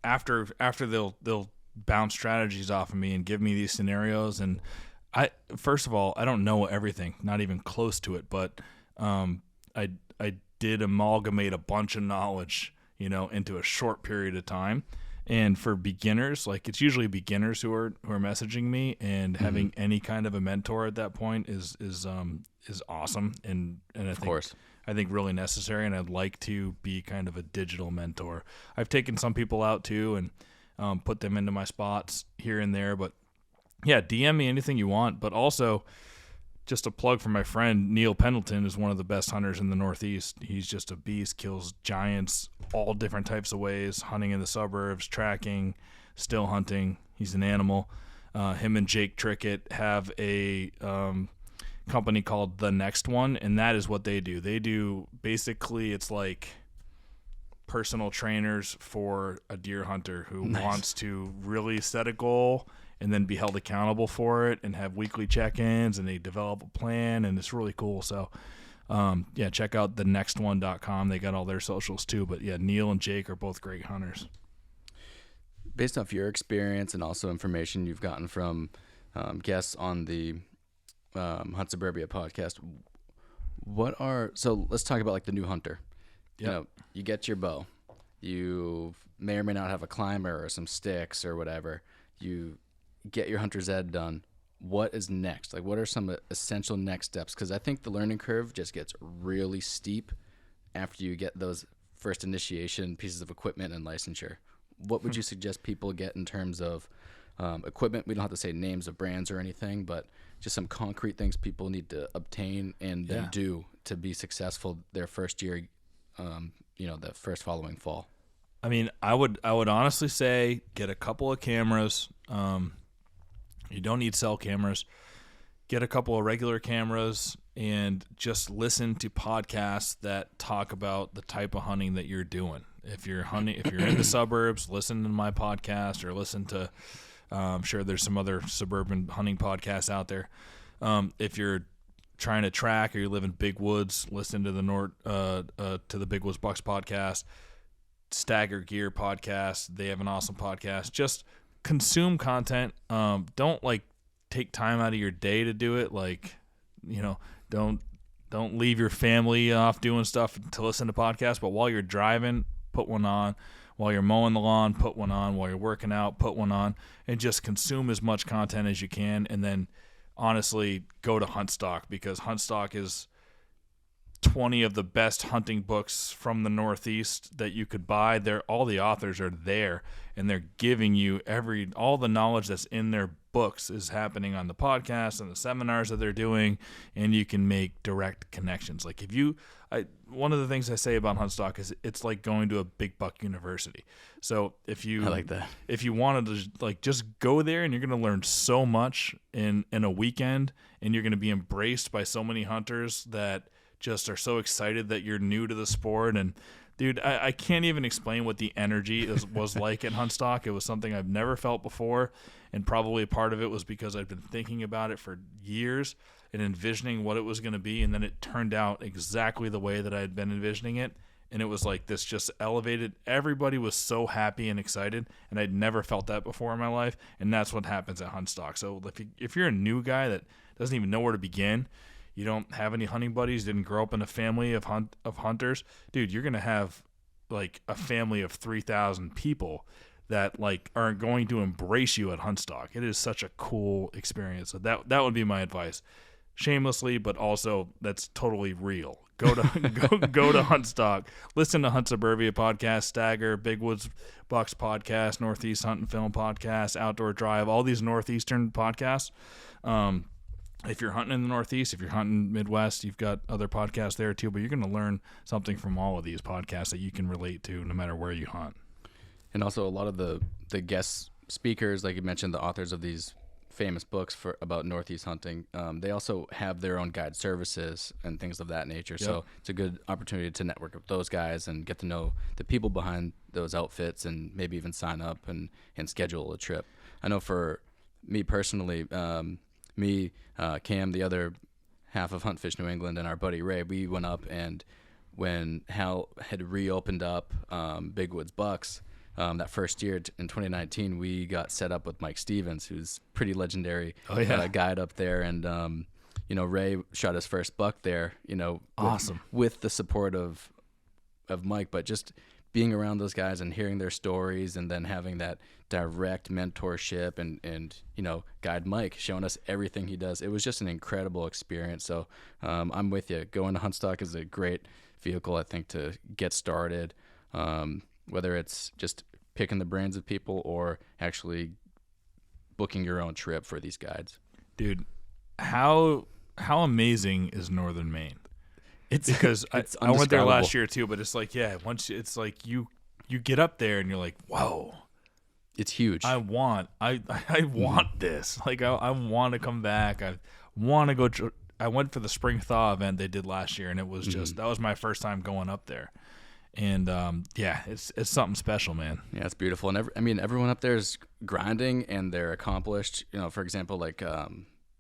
after they'll bounce strategies off of me and give me these scenarios. And first of all, I don't know everything, not even close to it, but I did amalgamate a bunch of knowledge, into a short period of time. And for beginners, like it's usually beginners who are messaging me, and having any kind of a mentor at that point is awesome, and I think really necessary. And I'd like to be kind of a digital mentor. I've taken some people out too and put them into my spots here and there. But yeah, DM me anything you want. But also, just a plug for my friend Neil Pendleton is one of the best hunters in the Northeast. He's just a beast, kills giants all different types of ways, hunting in the suburbs, tracking, still hunting. He's an animal. Him and Jake Trickett have a company called The Next One, and that is what they do. They do, basically, it's like personal trainers for a deer hunter who wants to really set a goal and then be held accountable for it, and have weekly check-ins, and they develop a plan, and it's really cool. So, check out thenextone.com. They got all their socials too. But yeah, Neil and Jake are both great hunters. Based off your experience and also information you've gotten from guests on the Hunt Suburbia podcast, so let's talk about like the new hunter. Yep. You get your bow. You may or may not have a climber or some sticks or whatever. You get your hunter's ed done. What is next? Like, what are some essential next steps? Because I think the learning curve just gets really steep after you get those first initiation pieces of equipment and licensure. What would you suggest people get in terms of equipment? We don't have to say names of brands or anything, but just some concrete things people need to obtain and then do to be successful their first year, the first following fall. I mean, I would honestly say get a couple of cameras. You don't need cell cameras. Get a couple of regular cameras and just listen to podcasts that talk about the type of hunting that you're doing. If you're in the suburbs, listen to my podcast, or listen to, I'm sure there's some other suburban hunting podcasts out there. If you're trying to track or you live in big woods, listen to the Big Woods Bucks podcast, Stagger Gear podcast. They have an awesome podcast. Just consume content. Don't take time out of your day to do it. Don't leave your family off doing stuff to listen to podcasts. But while you're driving, put one on. While you're mowing the lawn, put one on. While you're working out, put one on, and just consume as much content as you can. And then, honestly, go to HUNTSTOCK, because HUNTSTOCK is 20 of the best hunting books from the Northeast that you could buy. All the authors are there, and they're giving you all the knowledge that's in their books is happening on the podcast and the seminars that they're doing, and you can make direct connections. Like one of the things I say about HUNTSTOCK is it's like going to a big buck university. So if you I like that. If you wanted to just go there, and you're going to learn so much in a weekend, and you're going to be embraced by so many hunters that just are so excited that you're new to the sport. And Dude, I can't even explain what the energy was like at HUNTSTOCK. It was something I've never felt before, and probably part of it was because I've been thinking about it for years and envisioning what it was going to be, and then it turned out exactly the way that I had been envisioning it, and it was like this just elevated. Everybody was so happy and excited, and I'd never felt that before in my life, and that's what happens at HUNTSTOCK. So if you're a new guy that doesn't even know where to begin, you don't have any hunting buddies, didn't grow up in a family of hunters, dude, you're going to have like a family of 3,000 people that like are going to embrace you at HUNTSTOCK. It is such a cool experience. So that would be my advice. Shamelessly, but also that's totally real. Go to go to HUNTSTOCK. Listen to Hunt Suburbia podcast, Stagger, Big Woods Bucks podcast, Northeast Hunt and Film podcast, Outdoor Drive, all these Northeastern podcasts. If you're hunting in the Northeast, if you're hunting Midwest, you've got other podcasts there too, but you're going to learn something from all of these podcasts that you can relate to no matter where you hunt. And also a lot of the guest speakers, like you mentioned, the authors of these famous books about Northeast hunting, they also have their own guide services and things of that nature. Yep. So it's a good opportunity to network with those guys and get to know the people behind those outfits and maybe even sign up and schedule a trip. I know for me personally, Cam, the other half of Hunt Fish New England, and our buddy Ray, we went up, and when Hal had reopened up Big Woods Bucks that first year in 2019, we got set up with Mike Stevens, who's pretty legendary guide up there, and Ray shot his first buck there. Awesome with the support of Mike, but just being around those guys and hearing their stories, and then having that direct mentorship and guide Mike showing us everything he does. It was just an incredible experience. So I'm with you. Going to HUNTSTOCK is a great vehicle, I think, to get started, whether it's just picking the brains of people or actually booking your own trip for these guides. Dude, how amazing is Northern Maine? Because I went there last year too, but it's like, once it's like you get up there and you're like, whoa, it's huge. I want this. Like I want to come back. I want to go. I went for the spring thaw event they did last year, and it was just that was my first time going up there, and it's something special, man. Yeah, it's beautiful, and everyone up there is grinding and they're accomplished. For example, like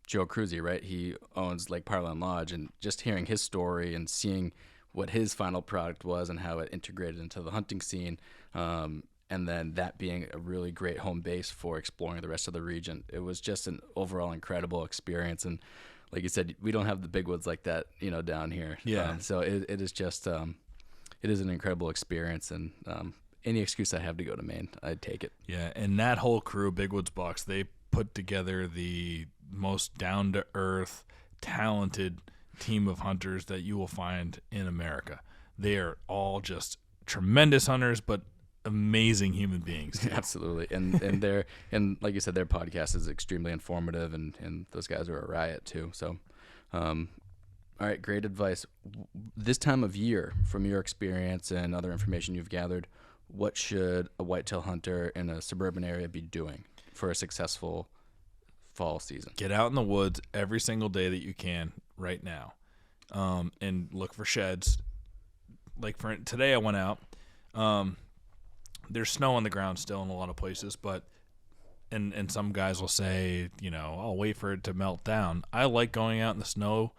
Joe Cruzy, right? He owns Lake Parland Lodge, and just hearing his story and seeing what his final product was and how it integrated into the hunting scene, and then that being a really great home base for exploring the rest of the region. It was just an overall incredible experience, and like you said, we don't have the big woods like that, down here. Yeah. So it is just it is an incredible experience, and any excuse I have to go to Maine, I'd take it. Yeah, and that whole crew, Big Woods Bucks, they put together the most down-to-earth, talented team of hunters that you will find in America. They are all just tremendous hunters, but amazing human beings too. Absolutely. And like you said, their podcast is extremely informative, and those guys are a riot too. So all right, great advice. This time of year, from your experience and other information you've gathered, what should a whitetail hunter in a suburban area be doing for a successful fall season? Get out in the woods every single day that you can right now, and look for sheds. Like for today, I went out. There's snow on the ground still in a lot of places, but and some guys will say, I'll wait for it to melt down. I like going out in the snow.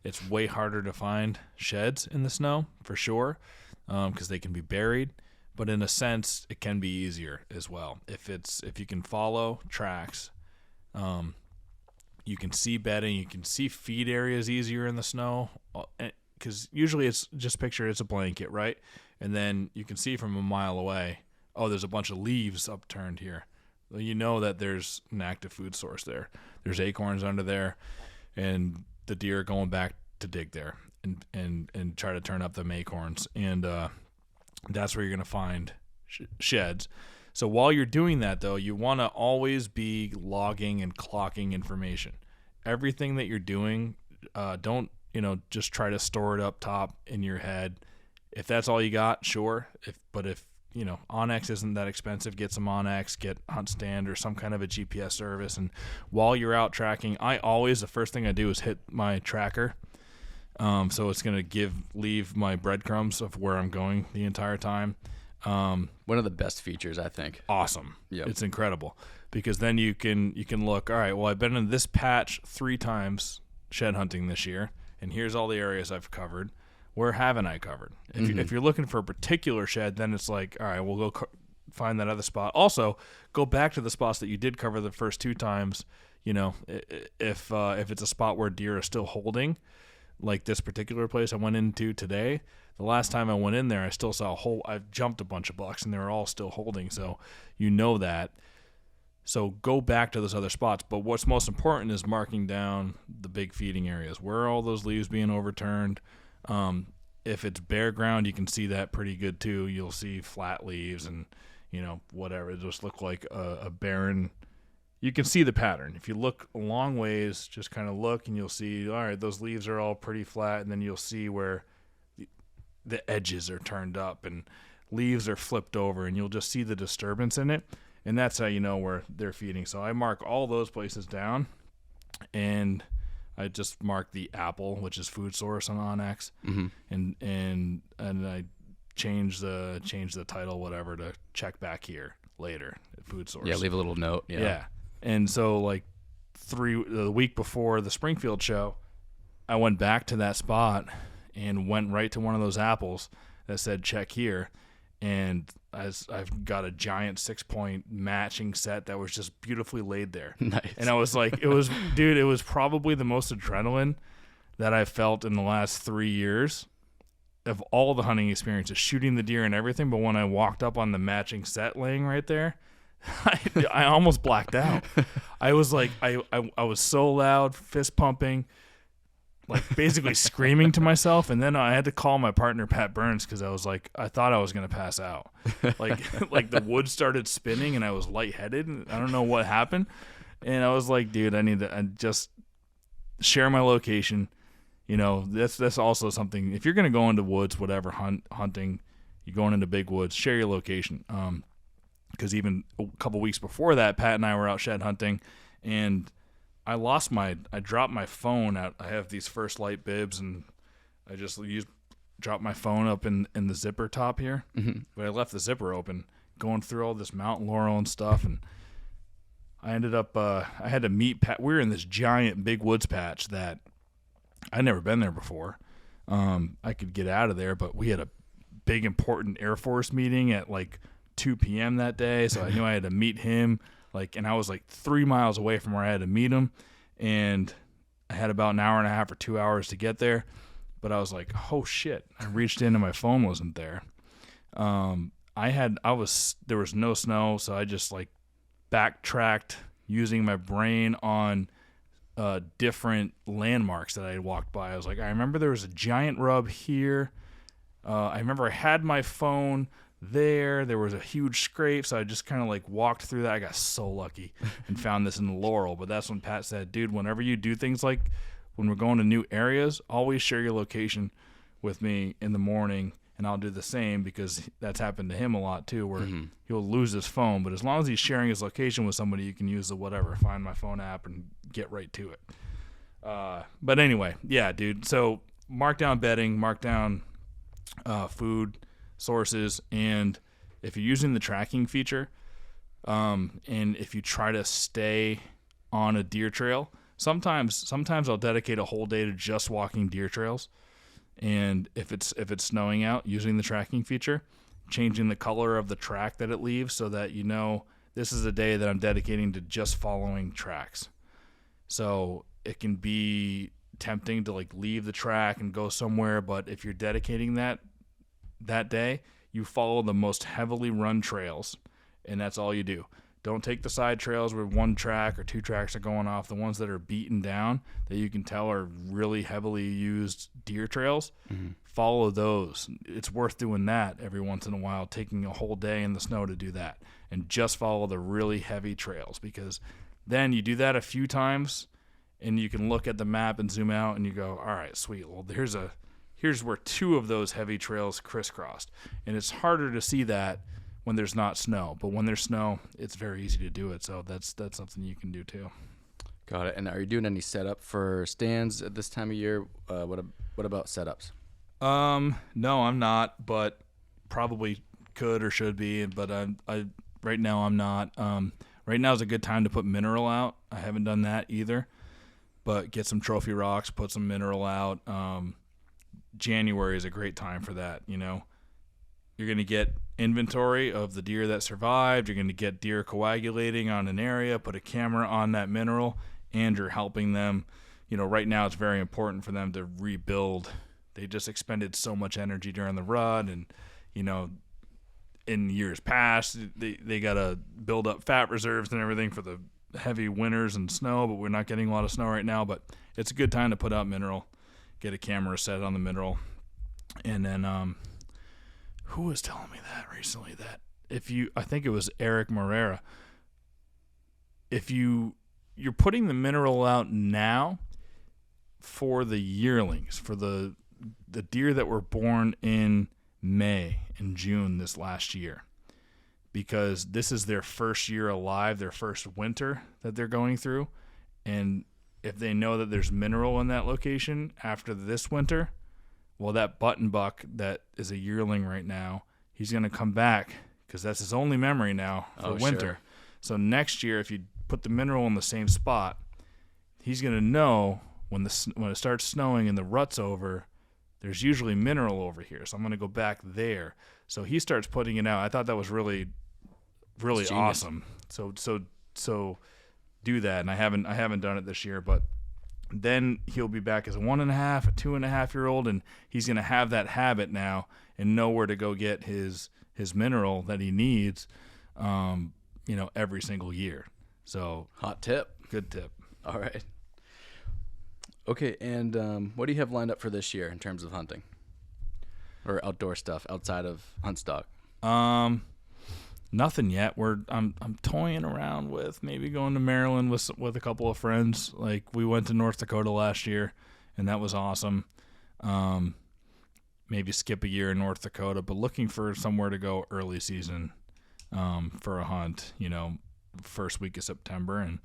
It's way harder to find sheds in the snow for sure, because they can be buried. But in a sense, it can be easier as well if you can follow tracks. You can see bedding, you can see feed areas easier in the snow, because usually it's just picture it's a blanket, right? And then you can see from a mile away, there's a bunch of leaves upturned here. Well, you know that there's an active food source there. There's acorns under there, and the deer are going back to dig there and try to turn up them acorns, and that's where you're going to find sheds. So while you're doing that, though, you want to always be logging and clocking information. Everything that you're doing, don't just try to store it up top in your head. If that's all you got, sure. But if Onyx isn't that expensive, get some Onyx, get HuntStand or some kind of a GPS service. And while you're out tracking, the first thing I do is hit my tracker. So it's going to leave my breadcrumbs of where I'm going the entire time. One of the best features, I think. Awesome. Yep. It's incredible because then you can look, all right, well, I've been in this patch 3 times shed hunting this year, and here's all the areas I've covered. Where haven't I covered? If you're looking for a particular shed, then it's like, all right, we'll go find that other spot. Also, go back to the spots that you did cover the first 2 times. You know, if it's a spot where deer are still holding, like this particular place I went into today, the last time I went in there, I still saw I've jumped a bunch of bucks, and they were all still holding. So you know that. So go back to those other spots. But what's most important is marking down the big feeding areas. Where are all those leaves being overturned? If it's bare ground, you can see that pretty good too. You'll see flat leaves and, whatever. It just look like a barren. You can see the pattern. If you look a long ways, just kind of look and you'll see, all right, those leaves are all pretty flat. And then you'll see where the edges are turned up and leaves are flipped over, and you'll just see the disturbance in it. And that's how you know where they're feeding. So I mark all those places down, and I just mark the apple, which is food source on Onyx, and I change the title, whatever, to check back here later at food source. Yeah, leave a little note. Yeah. And so like the week before the Springfield show, I went back to that spot and went right to one of those apples that said check here, and I've got a giant 6-point matching set that was just beautifully laid there. Nice. And I was like, it was probably the most adrenaline that I've felt in the last 3 years of all the hunting experiences, shooting the deer and everything. But when I walked up on the matching set laying right there, I almost blacked out. I was like, I was so loud, fist pumping, like basically screaming to myself. And then I had to call my partner, Pat Burns, because I thought I was going to pass out. Like the wood started spinning and I was lightheaded. And I don't know what happened. And I was like, dude, I need to just share my location. That's also something. If you're going to go into woods, whatever, hunting, you're going into big woods, share your location. Because even a couple weeks before that, Pat and I were out shed hunting, and I dropped my phone out. I have these First Light bibs, and I just dropped my phone up in the zipper top here. But I left the zipper open, going through all this mountain laurel and stuff, and I ended up, I had to meet Pat. We were in this giant big woods patch that I'd never been there before. I could get out of there, but we had a big important Air Force meeting at like 2 p.m. that day, so I knew I had to meet him. And I was like 3 miles away from where I had to meet him, and I had about an hour and a half or 2 hours to get there. But I was like, oh shit! I reached in and my phone wasn't there. There was no snow, so I just backtracked using my brain on different landmarks that I had walked by. I was like, I remember there was a giant rub here. I remember I had my phone there. There was a huge scrape, so I just kind of walked through that. I got so lucky and found this in the laurel. But that's when Pat said, dude, whenever you do things like when we're going to new areas, always share your location with me in the morning, and I'll do the same, because that's happened to him a lot too, where he'll lose his phone. But as long as he's sharing his location with somebody, you can use the Find My Phone app and get right to it. But anyway, yeah, dude. So mark down bedding, mark down food sources, and if you're using the tracking feature, and if you try to stay on a deer trail, sometimes I'll dedicate a whole day to just walking deer trails. And if it's snowing out, using the tracking feature, changing the color of the track that it leaves so that this is a day that I'm dedicating to just following tracks. So it can be tempting to leave the track and go somewhere, but if you're dedicating that day, you follow the most heavily run trails, and that's all you do. Don't take the side trails where 1 track or 2 tracks are going off. The ones that are beaten down that you can tell are really heavily used deer trails. Follow those. It's worth doing that every once in a while, taking a whole day in the snow to do that, and just follow the really heavy trails, because then you do that a few times and you can look at the map and zoom out and you go, all right, sweet. Well, here's where 2 of those heavy trails crisscrossed. And it's harder to see that when there's not snow. But when there's snow, it's very easy to do it. So that's something you can do too. Got it. And are you doing any setup for stands at this time of year? What about setups? No, I'm not, but probably could or should be. But I right now I'm not. Right now is a good time to put mineral out. I haven't done that either, but get some trophy rocks, put some mineral out. January is a great time for that. You know, you're gonna get inventory of the deer that survived. You're gonna get deer coagulating on an area. Put a camera on that mineral, and you're helping them. You know, right now it's very important for them to rebuild. They just expended so much energy during the rut, and you know, in years past, they got to build up fat reserves and everything for the heavy winters and snow, but we're not getting a lot of snow right now. But it's a good time to put out mineral, get a camera set on the mineral. And then who was telling me that recently, that I think it was Eric Morera, if you're putting the mineral out now for the yearlings, for the deer that were born in May and June this last year, because this is their first year alive, their first winter that they're going through. And if they know that there's mineral in that location after this winter, well, that button buck that is a yearling right now, he's going to come back because that's his only memory now for winter. Sure. So next year, if you put the mineral in the same spot, he's going to know when it starts snowing and the rut's over, there's usually mineral over here, so I'm going to go back there. So he starts putting it out. I thought that was really, really awesome. So do that, and I haven't done it this year, but then he'll be back as a 1.5, a 2.5-year-old, and he's going to have that habit now and know where to go get his mineral that he needs, every single year. So hot tip. Good tip. All right. Okay, and what do you have lined up for this year in terms of hunting or outdoor stuff outside of HUNTSTOCK? Nothing yet. I'm toying around with maybe going to Maryland with a couple of friends. Like, we went to North Dakota last year, and that was awesome. Maybe skip a year in North Dakota, but looking for somewhere to go early season for a hunt. First week of September, and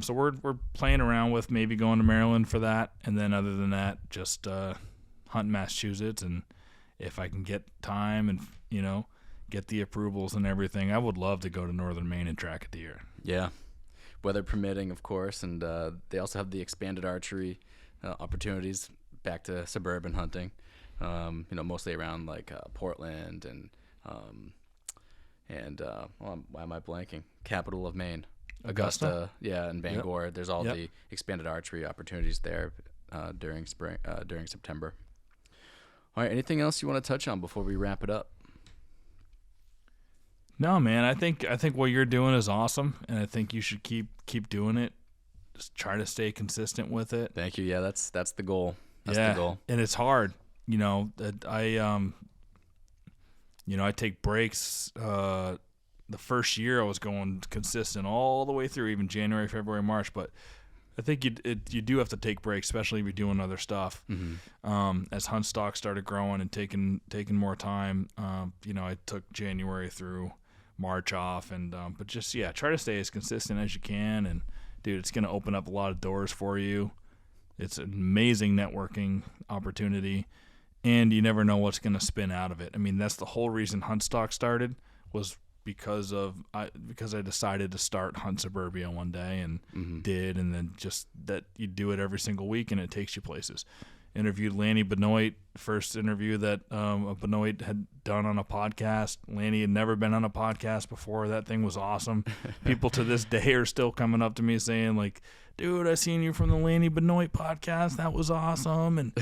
so we're playing around with maybe going to Maryland for that, and then other than that, just hunt Massachusetts. And if I can get time and get the approvals and everything, I would love to go to northern Maine and track a deer. Yeah, weather permitting, of course, and they also have the expanded archery opportunities back to suburban hunting. Mostly around like Portland and why am I blanking? Capital of Maine. Augusta, yeah, and Bangor. Yep. There's all the expanded archery opportunities there during September. All right, anything else you want to touch on before we wrap it up? No, man. I think what you're doing is awesome, and I think you should keep doing it. Just try to stay consistent with it. Thank you. Yeah, that's the goal. That's the goal. And it's hard. I take breaks. The first year I was going consistent all the way through, even January, February, March. But I think you do have to take breaks, especially if you're doing other stuff. Mm-hmm. As HUNTSTOCK started growing and taking more time, I took January through March off, and but just try to stay as consistent as you can. And dude, it's gonna open up a lot of doors for you. It's an amazing networking opportunity, and you never know what's gonna spin out of it. I mean, that's the whole reason HUNTSTOCK started, was because I decided to start Hunt Suburbia one day and did, and then just that you do it every single week and it takes you places. Interviewed Lanny Benoit, first interview that a Benoit had done on a podcast. Lanny had never been on a podcast before. That thing was awesome. People to this day are still coming up to me saying like, dude, I seen you from the Lanny Benoit podcast. That was awesome. And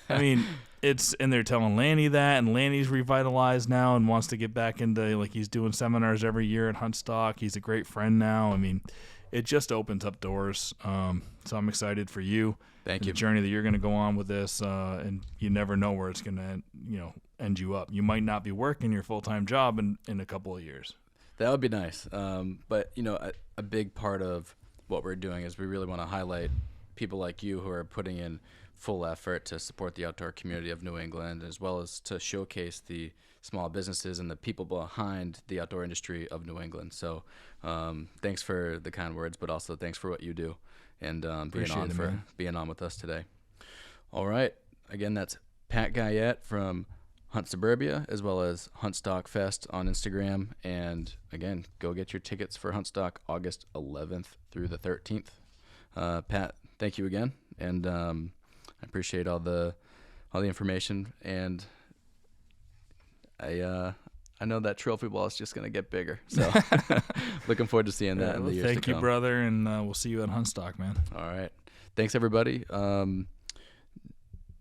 I mean, and they're telling Lanny that, and Lanny's revitalized now and wants to get back into, like, he's doing seminars every year at HUNTSTOCK. He's a great friend now. I mean, it just opens up doors. So I'm excited for you. Thank you. The journey that you're going to go on with this, and you never know where it's going to, end you up. You might not be working your full-time job in a couple of years. That would be nice. But, a big part of what we're doing is we really want to highlight people like you who are putting in full effort to support the outdoor community of New England, as well as to showcase the small businesses and the people behind the outdoor industry of New England. So thanks for the kind words, but also thanks for what you do. and being Appreciate on it, for man. being on with us today. All right. Again, that's Pat Guyette from Hunt Suburbia, as well as HUNTSTOCK Fest on Instagram. And again, go get your tickets for HUNTSTOCK August 11th through the 13th. Pat, thank you again, and I appreciate all the information. And I know that trophy wall is just gonna get bigger, so looking forward to seeing that in the years to come. Thank you, brother, and we'll see you at HUNTSTOCK, man. All right, thanks everybody.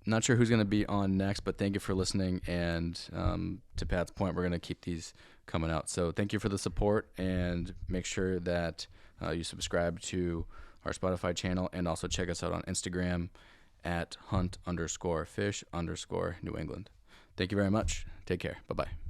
Not sure who's going to be on next, but thank you for listening. And to Pat's point, we're going to keep these coming out. So thank you for the support, and make sure that you subscribe to our Spotify channel, and also check us out on Instagram at hunt_fish_New England. Thank you very much. Take care. Bye-bye.